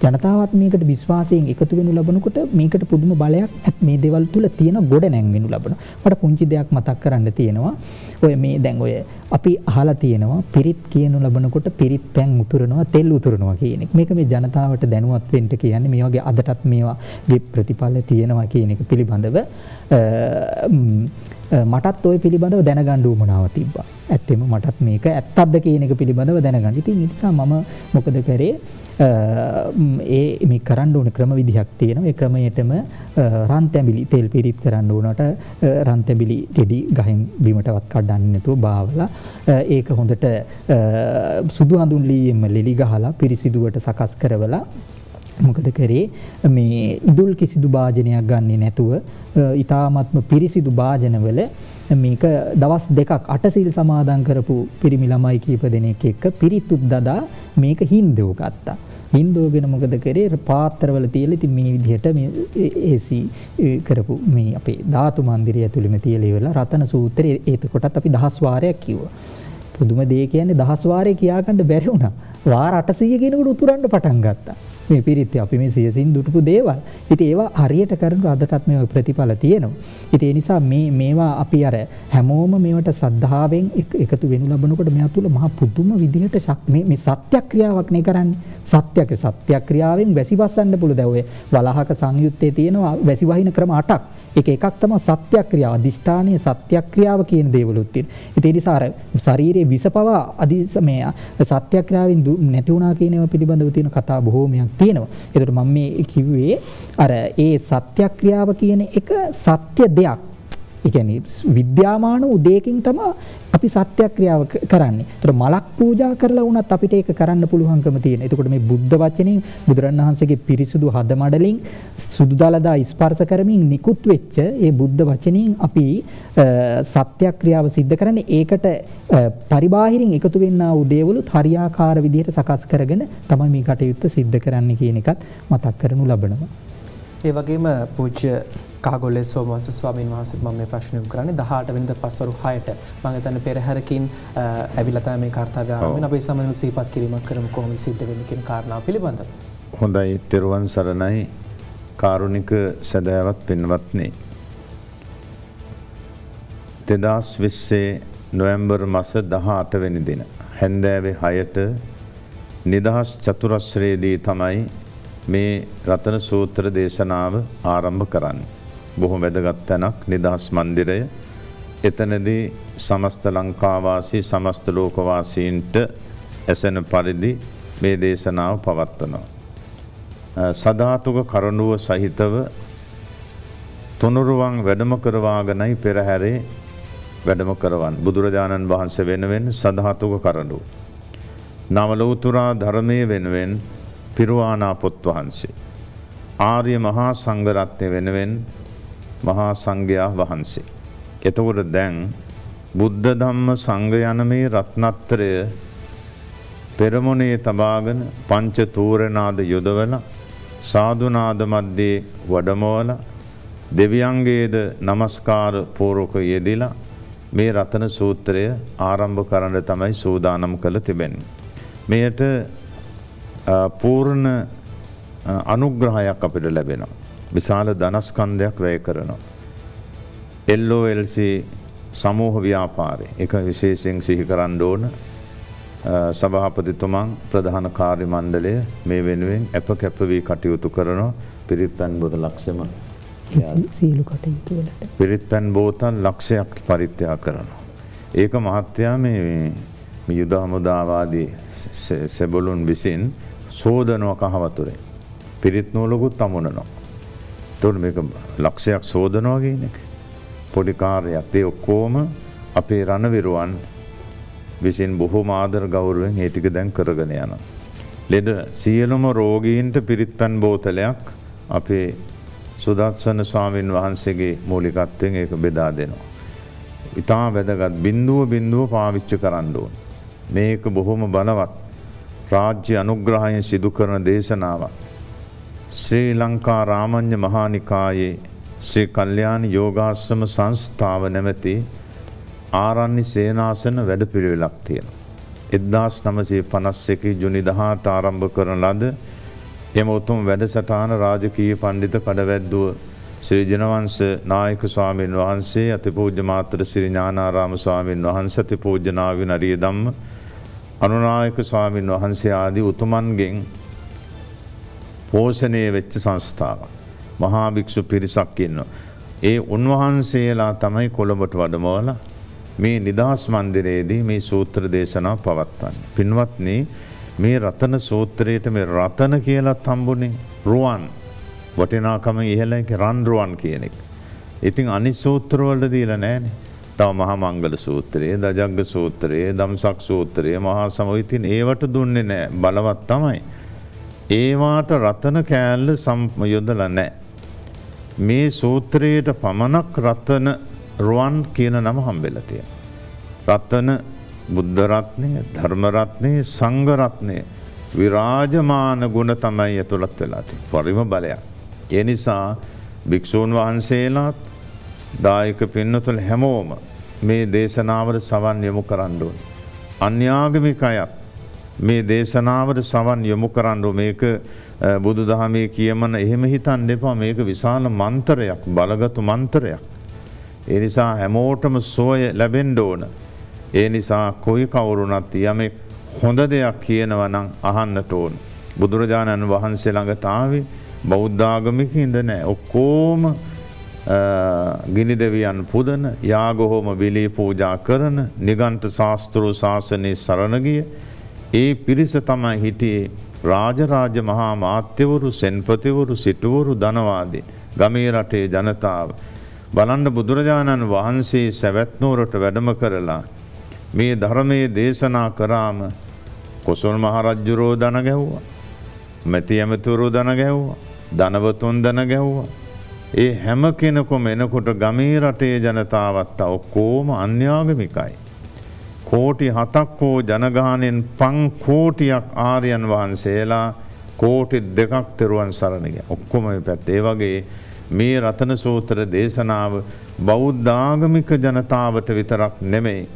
ජනතාවත් මේකට විශ්වාසයෙන් එකතු වෙනු ලබනකොට මේකට පුදුම බලයක් මේ දේවල් තුල තියෙන ගොඩ නැංවෙනු ලබනවා. මට පුංචි දෙයක් මතක් කරන්න තියෙනවා. ඔය මේ දැන් ඔය අපි අහලා තියෙනවා පිරිත් කියනු ලබනකොට පිරිත් පැන් උතුරනවා තෙල් උතුරනවා කියන එක. මේක මේ ජනතාවට දැනුවත් වෙන්න කියන්නේ මේ වගේ අදටත් මේවාගේ ප්‍රතිඵල තියෙනවා කියන එක පිළිබඳව මටත් ওই පිළිබඳව දැනගන්න උවමනාව තිබ්බා. ඇත්තෙම මටත් මේක ඇත්තක්ද කියන එක පිළිබඳව දැනගන්න. ඉතින් ඒ නිසා මම මොකද කරේ මේ කරන්න ඕන ක්‍රම විදිහක් තියෙනවා. ඒ ක්‍රමයටම රන් තැඹිලි තෙල් පිරිත් කරන්න ඕනට රන් තැඹිලි ගෙඩි ගහෙන් බිමටවත් කඩන්නේ නැතුව බාවලා ඒක හොඳට සුදු හඳුන් ලීයෙම ලෙලි ගහලා පිරිසිදුවට සකස් කරවලා මොකද කරේ මේ ඉදුල් කිසිදු භාජනයක් ගන්නේ නැතුව ඊ타ත්ම පිරිසිදු භාජනවල මේක දවස් දෙකක් අටසිල් සමාදන් කරපු පිරිමි ළමයි කීප දෙනෙක් එක්ක පිරිතුත් දදා මේක හින්දෝ ගත්තා. හින්දෝගෙන මොකද කරේ පාත්‍රවල තියලා ඉතින් මේ විදිහට මේ ඒසි කරපු මේ අපේ ධාතු මන්දිරය ඇතුළෙම තියලා ඉවරලා රතන සූත්‍රයේ ඒතකොටත් අපි 10 වාරයක් කිව්වා. පුදුම දේ කියන්නේ 10 වාරේ කියා ගන්න බැරි වුණා. වාර 800 කෙනෙකුට උතුරන්න පටන් ගත්තා. මේ පිරිත් අපි මේ සියසින් දුටුපු දේවල්. ඉතින් ඒවා හරියට කරනකොට අදටත් මේ ප්‍රතිඵල තියෙනවා. ඉතින් ඒ නිසා මේවා අපි අර හැමෝම මේවට ශ්‍රද්ධාවෙන් එකතු වෙනු ලබනකොට මෙයා තුල මහා පුදුම විදිහට මේ සත්‍යක්‍රියාවක් නේ කරන්නේ. සත්‍යක්‍රියාවෙන් වැසි වස්සන්න පුළුවන්. දැන් ඔය වලහක සංයුත්තේ තියෙනවා වැසි වහින ක්‍රම 8ක්. ඒක එකක් තමයි සත්‍යක්‍රියාව. අදිෂ්ඨානීය සත්‍යක්‍රියාව කියන දේවලුත් තියෙනවා. ඉතින් ඒ නිසා අර ශරීරයේ විසපවා මේ සත්‍යක්‍රියාවෙන් නැති වුණා කියන ඒවා පිළිබඳව තියෙන කතා බොහෝමයක් තියෙනවා. ඒකට මම මේ කිව්වේ අර ඒ සත්‍යක්‍රියාව කියන එක සත්‍ය දෙයක්. ඒ කියන්නේ විද්‍යාමාන උදේකින් තමයි අපි සත්‍යක්‍රියාව කරන්නේ. ඒතර මලක් පූජා කරලා වුණත් අපිට ඒක කරන්න පුළුවන්කම තියෙන. එතකොට මේ බුද්ධ වචනෙන් බුදුරණවහන්සේගේ පිරිසුදු හද මඩලින් සුදු දලදා ස්පර්ශ කරමින් නිකුත් වෙච්ච ඒ බුද්ධ වචනෙන් අපි සත්‍යක්‍රියාව සිද්ධ කරන්නේ. ඒකට පරිබාහිරින් එකතු වෙන්නා වූ දේවලුත් හරියාකාර විදිහට සකස් කරගෙන තමයි මේ කටයුත්ත සිද්ධ කරන්න කියන එකත් මතක් කරනු ලබනවා. ඒ වගේම පූජ්‍ය කාගොල්ලේ සෝමවංශ ස්වාමීන් වහන්සේට මම මේ ප්‍රශ්න යොමු කරන්නේ 18 වෙනිදා පස්වරු 6ට මම හිතන්නේ පෙරහැරකින් ඇවිල්ලා තමයි මේ කාර්යය ආරම්භ වෙන්නේ. අපි සමහරවිට සිහිපත් කිරීමක් කරමු කොහොමද සිද්ධ වෙන්නේ කියන කාරණාව පිළිබඳව. හොඳයි තෙරුවන් සරණයි කාරුණික සදහවත් පින්වත්නි. 2020 නොවැම්බර් මාස 18 වෙනි දින හැන්දෑවේ 6ට නිදහස් චතුරස්‍රයේදී තමයි මේ රතන සූත්‍ර දේශනාව ආරම්භ කරන්නේ. බොහොම වැදගත් තැනක් නිදහස් මන්දිරය. එතනදී සමස්ත ලංකාවාසී සමස්ත ලෝකවාසීන්ට ඇසෙන පරිදි මේ දේශනාව පවත්වනවා. සදාතුක කරඬුව සහිතව තුනුරුවන් වැඩම කරවාගෙනයි පෙරහැරේ වැඩම කරවන්නේ. බුදුරජාණන් වහන්සේ වෙනුවෙන් සදාතුක කරඬුව. නවලෝතුරා ධර්මයේ වෙනුවෙන් පිරුවානා පොත් වහන්සේ. ආර්ය මහා සංඝරත්නය වෙනුවෙන් මහා සංඝයා වහන්සේ. එතකොට දැන් බුද්ධ ධම්ම සංඝ යන මේ රත්නත්‍රය පෙරමුණේ තබාගෙන පංච තූරනාද යොදවලා සාදුනාද මැද්දේ වඩමවලා දෙවියන්ගේද নমස්කාර පූර්වක යෙදিলা මේ රතන සූත්‍රය ආරම්භ කරන්න තමයි සූදානම් කළ තිබෙන්නේ. මෙයට පූර්ණ අනුග්‍රහයක් අපිට ලැබෙනවා. විශාල ධනස්කන්ධයක් වැය කරනවා. LOLC සමූහ ව්‍යාපාරය එක විශේෂයෙන් සිහි කරන්න ඕන. සභාපතිතුමන් ප්‍රධාන කාර්ය මණ්ඩලය මේ වෙනුවෙන් අප කැප වී කටයුතු කරනවා. පිරිත් පැන් බෝතල් ලක්ෂම සීල කටයුතු වලට පිරිත් පැන් බෝතල් ලක්ෂයක් පරිත්‍යාග කරනවා. ඒක මහත්යා මේ යුද හමුදාවාදී සෙබළුන් විසින් සෝදනව කහවතුරේ පිරිත් නූලකුත් අමුණනවා. එතකොට මේක ලක්ෂයක් සෝදනවා කියන එක පොඩි කාර්යයක්. ඒ ඔක්කොම අපේ රණවිරුවන් විසින් බොහෝම ආදර ගෞරවයෙන් ඒ ටික දැන් කරගෙන යනවා. ලෙඩ සියලුම රෝගීන්ට පිරිත් පැන් බෝතලයක් අපේ සුදස්සන ස්වාමින් වහන්සේගේ මූලිකත්වයෙන් ඒක බෙදා දෙනවා. ඉතා වැදගත් බිඳුව පාවිච්චි කරන්න ඕන. මේක බොහොම බලවත් රාජ්‍ය අනුග්‍රහයෙන් සිදු කරන දේශනාවක්. ශ්‍රී ලංකා රාමඤ්ඤ මහානිකායේ ශ්‍රී කල්යාණ යෝගාශ්‍රම සංස්ථාව නැමැති ආරණ්‍ය සේනාසන වැඩපිළිවෙලක් තියෙනවා. 1951 ජුනි 18 ආරම්භ කරන ලද එම උතුම් වැඩසටහන රාජකීය පඬිත කඩවැද්දුව ශ්‍රී ජනවංශ නායක ස්වාමීන් වහන්සේ අතිපූජ්‍ය මාතර ශ්‍රී ඥානාරාම ස්වාමීන් වහන්සේ අතිපූජ්‍ය නාවික නරිය ධම්ම අනුනායක ස්වාමීන් වහන්සේ ආදී උතුමන්ගෙන් පෝෂණය වෙච්ච සංස්ථාවක්. මහා භික්ෂු පිරිසක් ඉන්නවා. ඒ උන්වහන්සේලා තමයි කොළඹට වැඩමවලා මේ නිදහස් මන්දිරයේදී මේ සූත්‍ර දේශනාව පවත්වන්නේ. පින්වත්නි, මේ රතන සූත්‍රයේට මේ රතන කියලාත් හම්බුනේ රුවන්. වටිනාකම ඉහළයි රන් රුවන් කියන එක. ඉතින් අනිත් සූත්‍ර වලට දීලා නැහැනේ. තව මහා මංගල සූත්‍රය, දජග්ග සූත්‍රය, ධම්සක් සූත්‍රය, මහා සමවිතින් ඒවට දුන්නේ නැහැ. බලවත් තමයි. ඒවාට රතන කෑල්ල යොදලා නැහැ. මේ සූත්‍රයට පමණක් රතන රුවන් කියන නම හම්බෙලා තියෙනවා. රතන බුද්ධ රත්නය, ධර්ම රත්නය, සංඝ රත්නය විරාජමාන ගුණ තමයි ඇතුළත් වෙලා තියෙන්නේ. පරිම බලයක්. ඒ නිසා භික්ෂූන් වහන්සේලාත් දායක පින්නතුල් හැමෝම මේ දේශනාවට සවන් යොමු කරන්න ඕනේ. අන්‍යාගමික අයත් මේ දේශනාවට සවන් යොමු කරන්න ඕනේ. මේක බුදුදහමේ කියමන එහෙම හිතන්න එපා. මේක විශාල මන්ත්‍රයක්, බලගත් මන්ත්‍රයක්. ඒ නිසා හැමෝටම සෝය ලැබෙන්න ඕන. ඒ නිසා කොයි කවුරුණත් යමෙක් හොඳ දෙයක් කියනවා නම් අහන්නට ඕන. බුදුරජාණන් වහන්සේ ළඟට ආවේ බෞද්ධ ආගමිකින්ද නැහැ. ඔක්කොම ගිනි දෙවියන් පුදන, යාගහෝම බිලී පූජා කරන, නිගණ්ඨ ශාස්ත්‍රෝ ශාසනයේ සරණ ගිය ඒ පිරිස තමයි හිටියේ රාජරාජ මහා මාත්‍යවරු, සෙන්පතිවරු, සිටුවරු, ධනවාදී ගමේ රටේ ජනතාව. බලන්න බුදුරජාණන් වහන්සේ සවැත් නුවරට වැඩම කරලා මේ ධර්මයේ දේශනා කරාම කොසල් මහ රජුරෝ දන ගැහුවා. මැති ඇමතිවරු දන ගැහුවා. ධනවතුන් දන ගැහුවා. ඒ හැම කෙනෙකුම එනකොට ගමේ රටේ ජනතාවත් ඔක්කොම අන්‍යාගමිකයි. කෝටි 7ක් හෝ ජනගහණයෙන් 5 කෝටියක් ආර්යයන් වහන්සේලා කෝටි 2ක් තෙරුවන් සරණ ගියා. ඔක්කොම මේ පැත්තේ. ඒ වගේ මේ රතන සූත්‍ර දේශනාව බෞද්ධ ආගමික ජනතාවට විතරක් නෙමෙයි,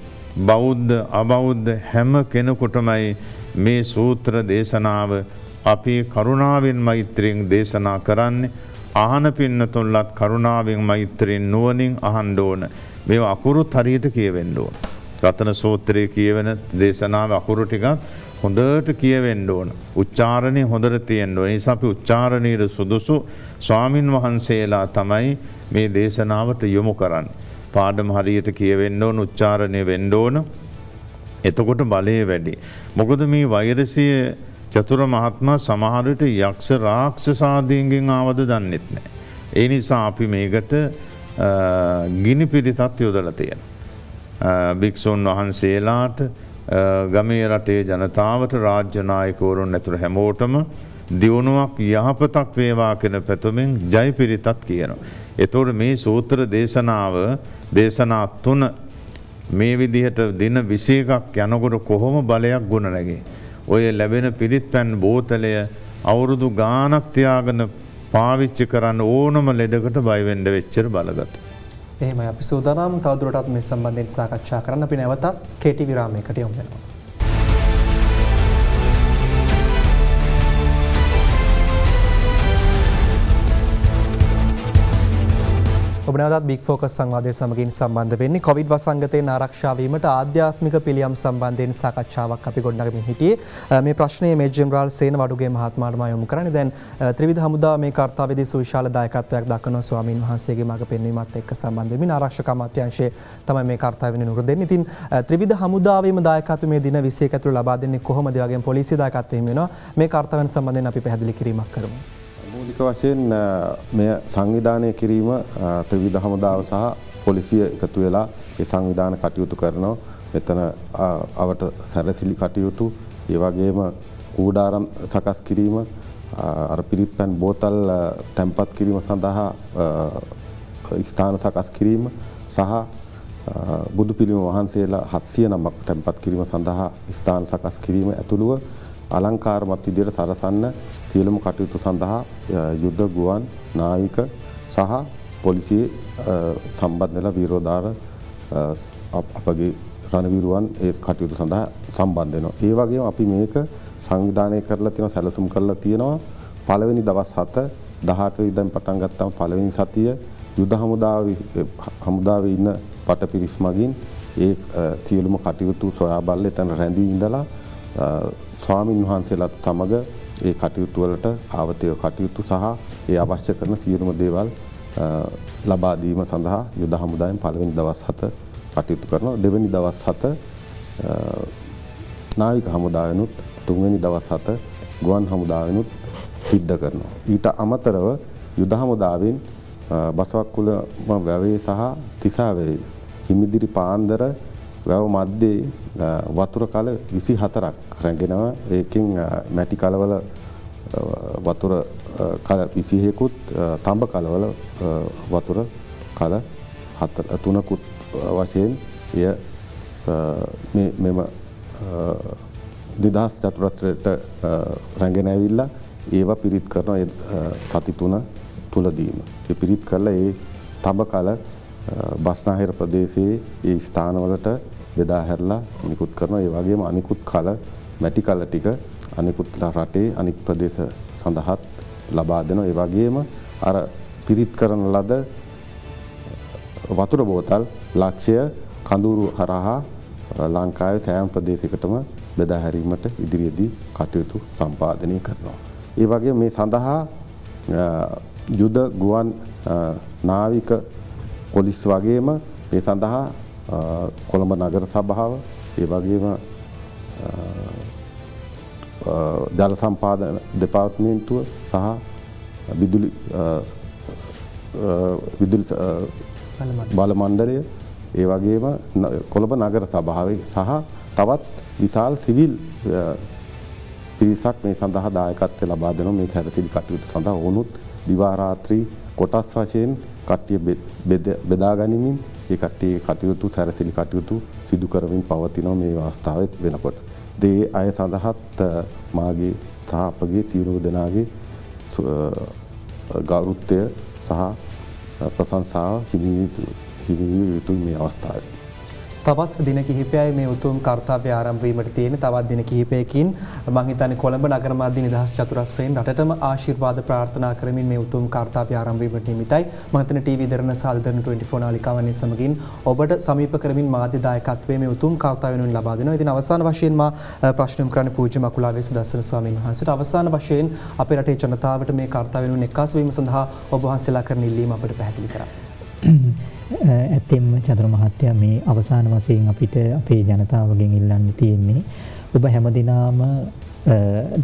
බෞද්ධ අබෞද්ධ හැම කෙනෙකුටමයි මේ සූත්‍ර දේශනාව අපි කරුණාවෙන් මෛත්‍රියෙන් දේශනා කරන්නේ. අහන පින්නතුන්ලත් කරුණාවෙන් මෛත්‍රියෙන් නුවණින් අහන්න ඕන. මේවා අකුරුත් හරියට කියවෙන්න ඕන. රතන සූත්‍රයේ කියවෙන දේශනාවේ අකුරු ටිකක් හොඳට කියවෙන්න ඕන. උච්චාරණය හොඳට තියෙන්න ඕන. ඒ නිසා අපි උච්චාරණයේ සුදුසු ස්වාමින් වහන්සේලා තමයි මේ දේශනාවට යොමු කරන්නේ. පාඩම හරියට කියවෙන්න ඕන, උච්චාරණය වෙන්න ඕන. එතකොට බලය වැඩි. මොකද මේ වෛරසය චතුර මහත්මයා සමහර විට යක්ෂ රාක්ෂස ආදීන්ගෙන් ආවද දන්නෙත් නැහැ. ඒ නිසා අපි මේකට ගිනි පිරිතත් යොදලා තියෙනවා. භික්ෂුන් වහන්සේලාට, ගමේ රටේ ජනතාවට, රාජ්‍ය නායකවරුන් ඇතුළු හැමෝටම දියුණුවක් යහපතක් වේවා කියන පැතුමින් ජය පිරිතත් කියනවා. එතකොට මේ සූත්‍ර දේශනා 3 මේ විදිහට දින 21ක් යනකොට කොහොම බලයක් ගුණ නැගේ. ඔය ලැබෙන පිරිත් පැන් බෝතලය අවුරුදු ගාණක් තියාගෙන පාවිච්චි කරන්න ඕනම ලෙඩකට බය වෙන්න වෙච්චර බලගත. එහෙමයි. අපි සූදානම් තවදුරටත් මේ සම්බන්ධයෙන් සාකච්ඡා කරන්න. අපි නැවතත් කෙටි විරාමයකට යමු වෙනවා. ඔබ නැවතත් බිග් ෆෝකස් සංවාදයේ සමගින් සම්බන්ධ වෙන්නේ. කොවිඩ් වසංගතයෙන් ආරක්ෂා වීමට ආධ්‍යාත්මික පිළියම් සම්බන්ධයෙන් සාකච්ඡාවක් අපි ගොඩනගමින් හිටියේ. මේ ප්‍රශ්නයේ මේජර් ජෙනරාල් සේන වඩුගේ මහත්මයාට යොමු කරන්නේ. දැන් ත්‍රිවිධ හමුදා මේ කාර්යවේදී සුවිශාල දායකත්වයක් දක්වන ස්වාමීන් වහන්සේගේ මඟ පෙන්වීමත් එක්ක සම්බන්ධ වෙමින් ආරක්ෂක අමාත්‍යාංශයේ තමයි මේ කාර්යවෙන්නේ නුර දෙන්නේ. ඉතින් ත්‍රිවිධ හමුදාවේම දායකත්වය මේ දින 21 ඇතුළත ලබා දෙන්නේ කොහොමද? ඒ වගේම පොලිසිය දායකත්වයෙන් වෙනවා. මේ කාර්යවෙන සම්බන්ධයෙන් අපි පැහැදිලි කිරීමක් කරමු. මූලික වශයෙන් මෙය සංවිධානය කිරීම ත්‍රිවිධ හමුදාව සහ පොලිසිය එකතු වෙලා ඒ සංවිධාන කටයුතු කරනවා. මෙතන අවට සැරසිලි කටයුතු, ඒ වගේම කූඩාරම් සකස් කිරීම, අර පිරිත් පැන් බෝතල් තැන්පත් කිරීම සඳහා ස්ථාන සකස් කිරීම සහ බුදු පිළිම වහන්සේලා 700 නමක් තැන්පත් කිරීම සඳහා ස්ථාන සකස් කිරීම ඇතුළුව අලංකාරමත් විදියට සරසන්න සියලුම කටයුතු සඳහා යුද ගුවන් නාවික සහ පොලිසිය සම්බන්ධ වෙලා වීරෝදාර අපගේ රණවිරුවන් ඒ කටයුතු සඳහා සම්බන්ධ වෙනවා. ඒ වගේම අපි මේක සංවිධානය කරලා තියෙනවා, සැලසුම් කරලා තියෙනවා. පළවෙනි දවස් 7 18 ඉඳන් පටන් ගත්තාම පළවෙනි සතිය යුද හමුදාවේ ඉන්න පටපිරිස් මගින් ඒ සියලුම කටයුතු සොයා බලලා එතන රැඳී ඉඳලා ස්වාමින් වහන්සේලාත් සමග ඒ කටයුතු වලට ආවතේ කටයුතු සහ ඒ අවශ්‍ය කරන සියලුම දේවල් ලබා දීම සඳහා යුද හමුදාවෙන් පළවෙනි දවස් 7 කටයුතු කරනවා. දෙවෙනි දවස් 7 නාවික හමුදාවෙනුත්, තුන්වෙනි දවස් 7 ගුවන් හමුදාවෙනුත් සිද්ධ කරනවා. ඊට අමතරව යුද හමුදාවෙන් බසවක්කුල වැවේ සහ තිසාවේ හිමිදිරි පාන්දර වැව මැද්දේ වතුර කල 24ක් රැගෙනවා. ඒකෙන් මැටි කලවල වතුර කල 21කුත්, තඹ කලවල වතුර කල 3කුත් වශයෙන් එය මෙම නිදහස් චතුරස්‍රයට රැගෙන ඇවිල්ලා ඒවා පිරිත් කරන සති 3 තුලදීම. ඒ පිරිත් කරලා ඒ තඹ කල බස්නාහිර ප්‍රදේශයේ ඒ ස්ථානවලට බෙදා හැරලා නිකුත් කරනවා. ඒ වගේම අනිකුත් කල මැටි කල ටික අනිකුත් රටේ අනික් ප්‍රදේශ සඳහාත් ලබා දෙනවා. ඒ වගේම අර පිරිත් කරන ලද වතුර බෝතල් ලක්ෂය කඳුරු හරහා ලංකාවේ සෑම ප්‍රදේශයකටම බෙදා හැරීමට ඉදිරියේදී කටයුතු සම්පාදනය කරනවා. ඒ වගේම මේ සඳහා යුද ගුවන් නාවික පොලිස් වගේම මේ සඳහා කොළඹ නගර සභාව, ඒ වගේම ජල සම්පාදන දෙපාර්තමේන්තුව සහ විදුලි බල මණ්ඩලය, ඒ වගේම කොළඹ නගර සභාවේ සහ තවත් විශාල සිවිල් පිරිසක් මේ සඳහා දායකත්වය ලබා දෙනවා. මේ සැරසිලි කටයුතු සඳහා වුණුත් දිවා රාත්‍රී කොටස් වශයෙන් කට්ටිය බෙදා ගනිමින් ඒ කට්ටියේ කටයුතු සැරසිලි කටයුතු සිදු කරමින් පවතිනවා මේ අවස්ථාවෙත් වෙනකොට. ඒ අය සඳහාත් මාගේ සහ අපගේ සියලු දෙනාගේ ගෞරවය සහ ප්‍රශංසාව හිමි යුතුයි මේ අවස්ථාවේ. තවත් දින කිහිපයයි මේ උතුම් කාර්යය ආරම්භ වීමට තියෙන. තවත් දින කිහිපයකින් මම හිතන්නේ කොළඹ නගර මාධ්‍ය නිදහස් චතුරස්‍රයෙන් රටටම ආශිර්වාද ප්‍රාර්ථනා කරමින් මේ උතුම් කාර්යය ආරම්භ වීමට නිමිතයි. මම හිතන්නේ ටීවී දරන සාල්දරන 24 නාලිකාවන්හි සමගින් ඔබට සමීප කරමින් මාධ්‍ය දායකත්වයේ මේ උතුම් කාර්යය වෙනුවෙන් ලබා දෙනවා. ඉතින් අවසාන වශයෙන් මා ප්‍රශ්න කරන්නේ පූජ්‍ය මකුලාවේ සුදස්සන ස්වාමීන් වහන්සේට අවසාන වශයෙන් අපේ රටේ ජනතාවට මේ කාර්යය වෙනුවෙන් එක්කාසු වීම සඳහා ඔබ වහන්සේලා කරන ඉල්ලීම අපට පැහැදිලි කරන්න. ඇත්තෙන්ම චතුර මහත්තයා මේ අවසාන වශයෙන් අපිට අපේ ජනතාවගෙන් ඉල්ලන්න තියෙන්නේ ඔබ හැමදිනාම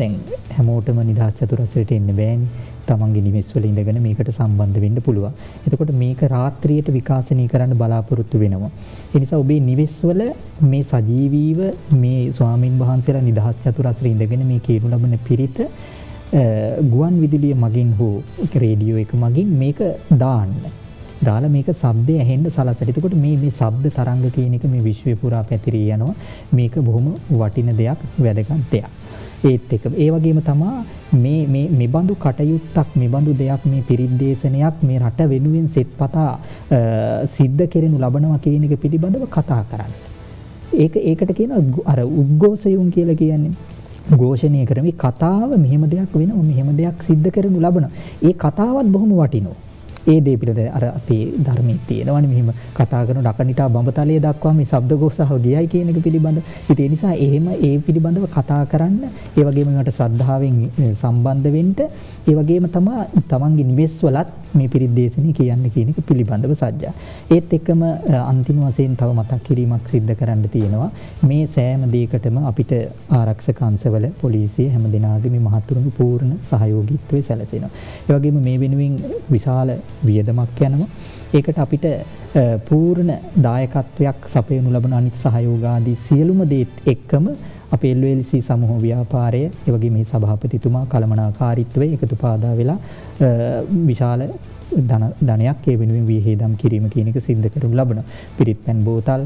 දැන් හැමෝටම නිදහස් චතුරස්‍රයට එන්න බෑනේ. තමන්ගේ නිවෙස් වල ඉඳගෙන මේකට සම්බන්ධ වෙන්න පුළුවන්. එතකොට මේක රාත්‍රියට විකාශනය කරන්න බලාපොරොත්තු වෙනවා. ඒ නිසා ඔබේ නිවෙස් වල මේ සජීවීව මේ ස්වාමින් වහන්සේලා නිදහස් චතුරස්‍රයේ ඉඳගෙන මේ කියනු ලබන පිරිත ගුවන් විදුලිය මගින් හෝ රේඩියෝ එක මගින් මේක දාන්න. දාලා මේක ශබ්දය ඇහෙන්න සලසලා. එතකොට මේ ශබ්ද තරංග කියන එක මේ විශ්වය පුරා පැතිරී යනවා. මේක බොහොම වටින දෙයක්, වැදගත් දෙයක්. ඒත් එක ඒ වගේම තමයි මේ බඳු කටයුත්තක්, මේ බඳු දෙයක්, මේ පිරිත් දේශනයක් මේ රට වෙනුවෙන් සෙත්පතා සිද්ධ කෙරෙනු ලබනවා කියන එක පිළිබඳව කතා කරන්න. ඒකට කියන අර උද්ඝෝෂයුන් කියලා කියන්නේ. ഘോഷණය කරමි කතාව මෙහෙම දෙයක් වෙනවා, මෙහෙම දෙයක් සිද්ධ කරනු ලබනවා. ඒ කතාවත් බොහොම වටිනවා. ඒ දේ පිළිබඳ අර අපේ ධර්මයේ තියෙනවනේ මෙහෙම කතා කරන ඩකනිටා බඹතලයේ දක්වා මේ ශබ්දഘോഷාව ගියයි කියන එක පිළිබඳ. ඉතින් ඒ නිසා එහෙම ඒ පිළිබඳව කතා කරන්න, ඒ වගේම ඒකට ශ්‍රද්ධාවෙන් සම්බන්ධ වෙන්න, ඒ වගේම තමයි තමන්ගේ නිවෙස් වලත් මේ පිරිත් දේශනේ කියන්න කියන එක පිළිබඳව සජ්ජා. ඒත් එක්කම අන්තිම වශයෙන් තව මතක් කිරීමක් සිද්ධ කරන්න තියෙනවා. මේ සෑම දෙයකටම අපිට ආරක්ෂක අංශවල පොලිසිය හැම දිනාගේ මේ මහතුරුගේ පූර්ණ සහයෝගීත්වය සැලසෙනවා. ඒ වගේම මේ වෙනුවෙන් විශාල වියදමක් යනවා. ඒකට අපිට පූර්ණ දායකත්වයක් සපයනු ලබන අනිත් සහයෝගාදී සියලුම දේත් එක්කම අපේ LLC සමූහ ව්‍යාපාරය, ඒ වගේ මේ සභාපතිතුමා කළමනාකාරීත්වයේ එකතු පාදා වෙලා විශාල ධනයක් ඒ වෙනුවෙන් වියහිදම් කිරීම කියන එක සිද්ධ කරනු ලබනවා. පිරිත් පැන් බෝතල්,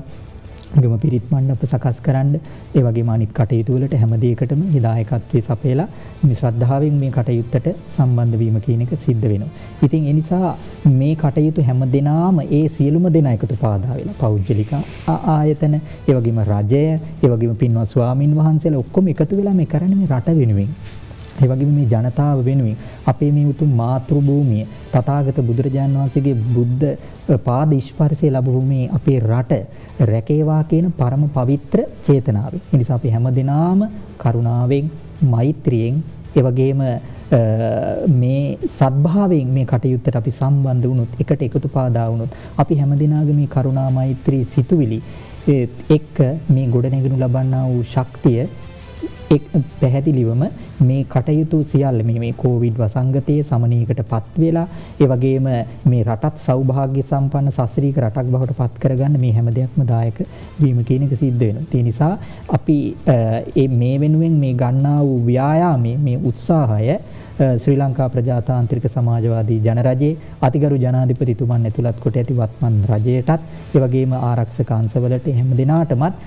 ගම පිරිත් මණ්ඩප සකස් කරන්න ඒ වගේම අනිත් කටයුතු වලට හැම දෙයකටම දායකත්වයේ සපයලා මේ ශ්‍රද්ධාවෙන් මේ කටයුත්තට සම්බන්ධ වීම කියන එක සිද්ධ වෙනවා. ඉතින් ඒ නිසා මේ කටයුතු හැම දිනාම ඒ සියලුම දෙනා එකතු පාදා වෙලා පෞද්ගලික ආයතන, ඒ වගේම රජය, ඒ වගේම පින්වත් ස්වාමින් වහන්සේලා ඔක්කොම එකතු වෙලා මේ කරන්නේ මේ රට වෙනුවෙන්. ඒ වගේම මේ ජනතාව වෙනුවෙන් අපේ මේ උතුම් මාතෘ භූමිය තථාගත බුදුරජාණන් වහන්සේගේ බුද්ධ පාද ස්පර්ශය ලැබුණු මේ අපේ රට රැකේවා කියන පරම පවිත්‍ර චේතනාවෙන්. ඒ නිසා අපි හැමදෙනාම කරුණාවෙන්, මෛත්‍රියෙන්, ඒ වගේම මේ සත්භාවයෙන් මේ කටයුත්තට අපි සම්බන්ධ වුණොත්, එකට එකතු පාදා වුණොත්, අපි හැමදෙනාගේ මේ කරුණා මෛත්‍රී සිතුවිලි එක්ක මේ ගොඩනැගිනු ලබන්නා වූ ශක්තිය පැහැදිලිවම මේ කටයුතු සියල්ල මේ කොවිඩ් වසංගතයේ සමනයකටපත් වෙලා ඒ වගේම මේ රටත් සෞභාග්‍ය සම්පන්න ශාස්ත්‍රීය රටක් බවට පත් කරගන්න මේ හැම දෙයක්ම දායක වීම කියන එක සිද්ධ වෙනවා. ඒ නිසා අපි මේ වෙනුවෙන් මේ ගන්නා වූ ව්‍යායාමයේ මේ උත්සාහය ශ්‍රී ලංකා ප්‍රජාතාන්ත්‍රික සමාජවාදී ජනරජයේ අතිගරු ජනාධිපතිතුමන් ඇතුළත් කොට ඇති වත්මන් රජයටත් ඒ වගේම ආරක්ෂක අංශවලට හැම දිනාටමත්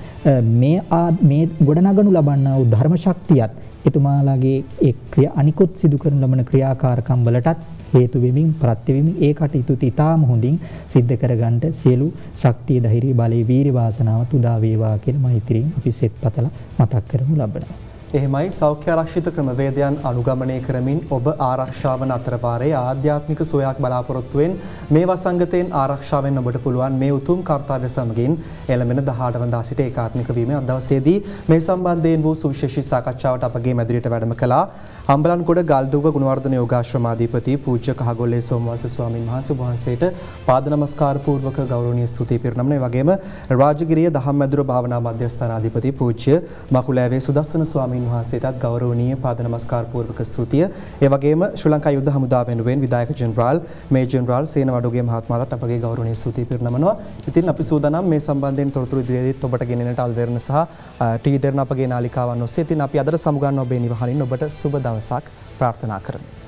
මේ ගොඩනගනු ලබන්නා වූ ධර්ම ශක්තියත් එතුමාලාගේ අනිකුත් සිදු කරන ලබන ක්‍රියාකාරකම් වලටත් හේතු වෙමින් ප්‍රත්‍ය වෙමින් ඒ කටයුතු ඉතාම හොඳින් සිද්ධ කරගන්නට සියලු ශක්තිය, ධෛර්ය, බලය, වීර්ය වාසනාවත් උදා වේවා කියලා මෛත්‍රියෙන් අපි සෙත් පතලා මතක් කරමු ලබනවා. එහෙමයි සෞඛ්‍ය ආරක්ෂිත ක්‍රමවේදයන් අනුගමනය කරමින් ඔබ ආරක්ෂා වන අතරපාරේ ආධ්‍යාත්මික සුවයක් බලාපොරොත්තුවෙන් මේ වසංගතයෙන් ආරක්ෂා වෙන්න ඔබට පුළුවන් මේ උතුම් කාර්යය සමගින් එළඹෙන 18 වනදා සිට ඒකාත්මික වීමේ අදවසේදී මේ සම්බන්ධයෙන් වූ සුවිශේෂී සාකච්ඡාවට අපගේ මැදිරියට වැඩම කළා අම්බලන්ගොඩ ගල්දුව ගුණවර්ධන යෝගාශ්‍රමාධිපති පූජ්‍ය කහගොල්ලේ සෝමවංශ ස්වාමීන් වහන්සේ වහන්සේට පාද නමස්කාර පූර්වක ගෞරවනීය ස්තුති පිරිනමන. ඒ වගේම රාජගිරිය දහම්මැදුර භාවනා මධ්‍යස්ථානාධිපති පූජ්‍ය මකුලෑවේ සුදස්සන ස්වාමීන් වහන්සේටත් ගෞරවනීය පාද නමස්කාර පූර්වක ස්තුතිය. ඒ වගේම ශ්‍රී ලංකා යුද්ධ හමුදාව වෙනුවෙන් විධායක ජෙනරාල් මේ ජෙනරාල් සේනවඩුගේ මහත්මයාට අපගේ ගෞරවනීය ස්තුති පිරිනමනවා. ඉතින් අපි සූදානම් මේ සම්බන්ධයෙන් තොරතුරු ඉදිරියේදීත් ඔබට ගෙනෙන්නට අල්දෙරණ සහ ටීවී දෙරණ අපගේ නාලිකාවන් ඔස්සේ. ඉතින් අපි අදට සමුගන්න ඔබේ නිවහනින් ඔබට සුබ දවසක් ප්‍රාර්ථනා කරමු.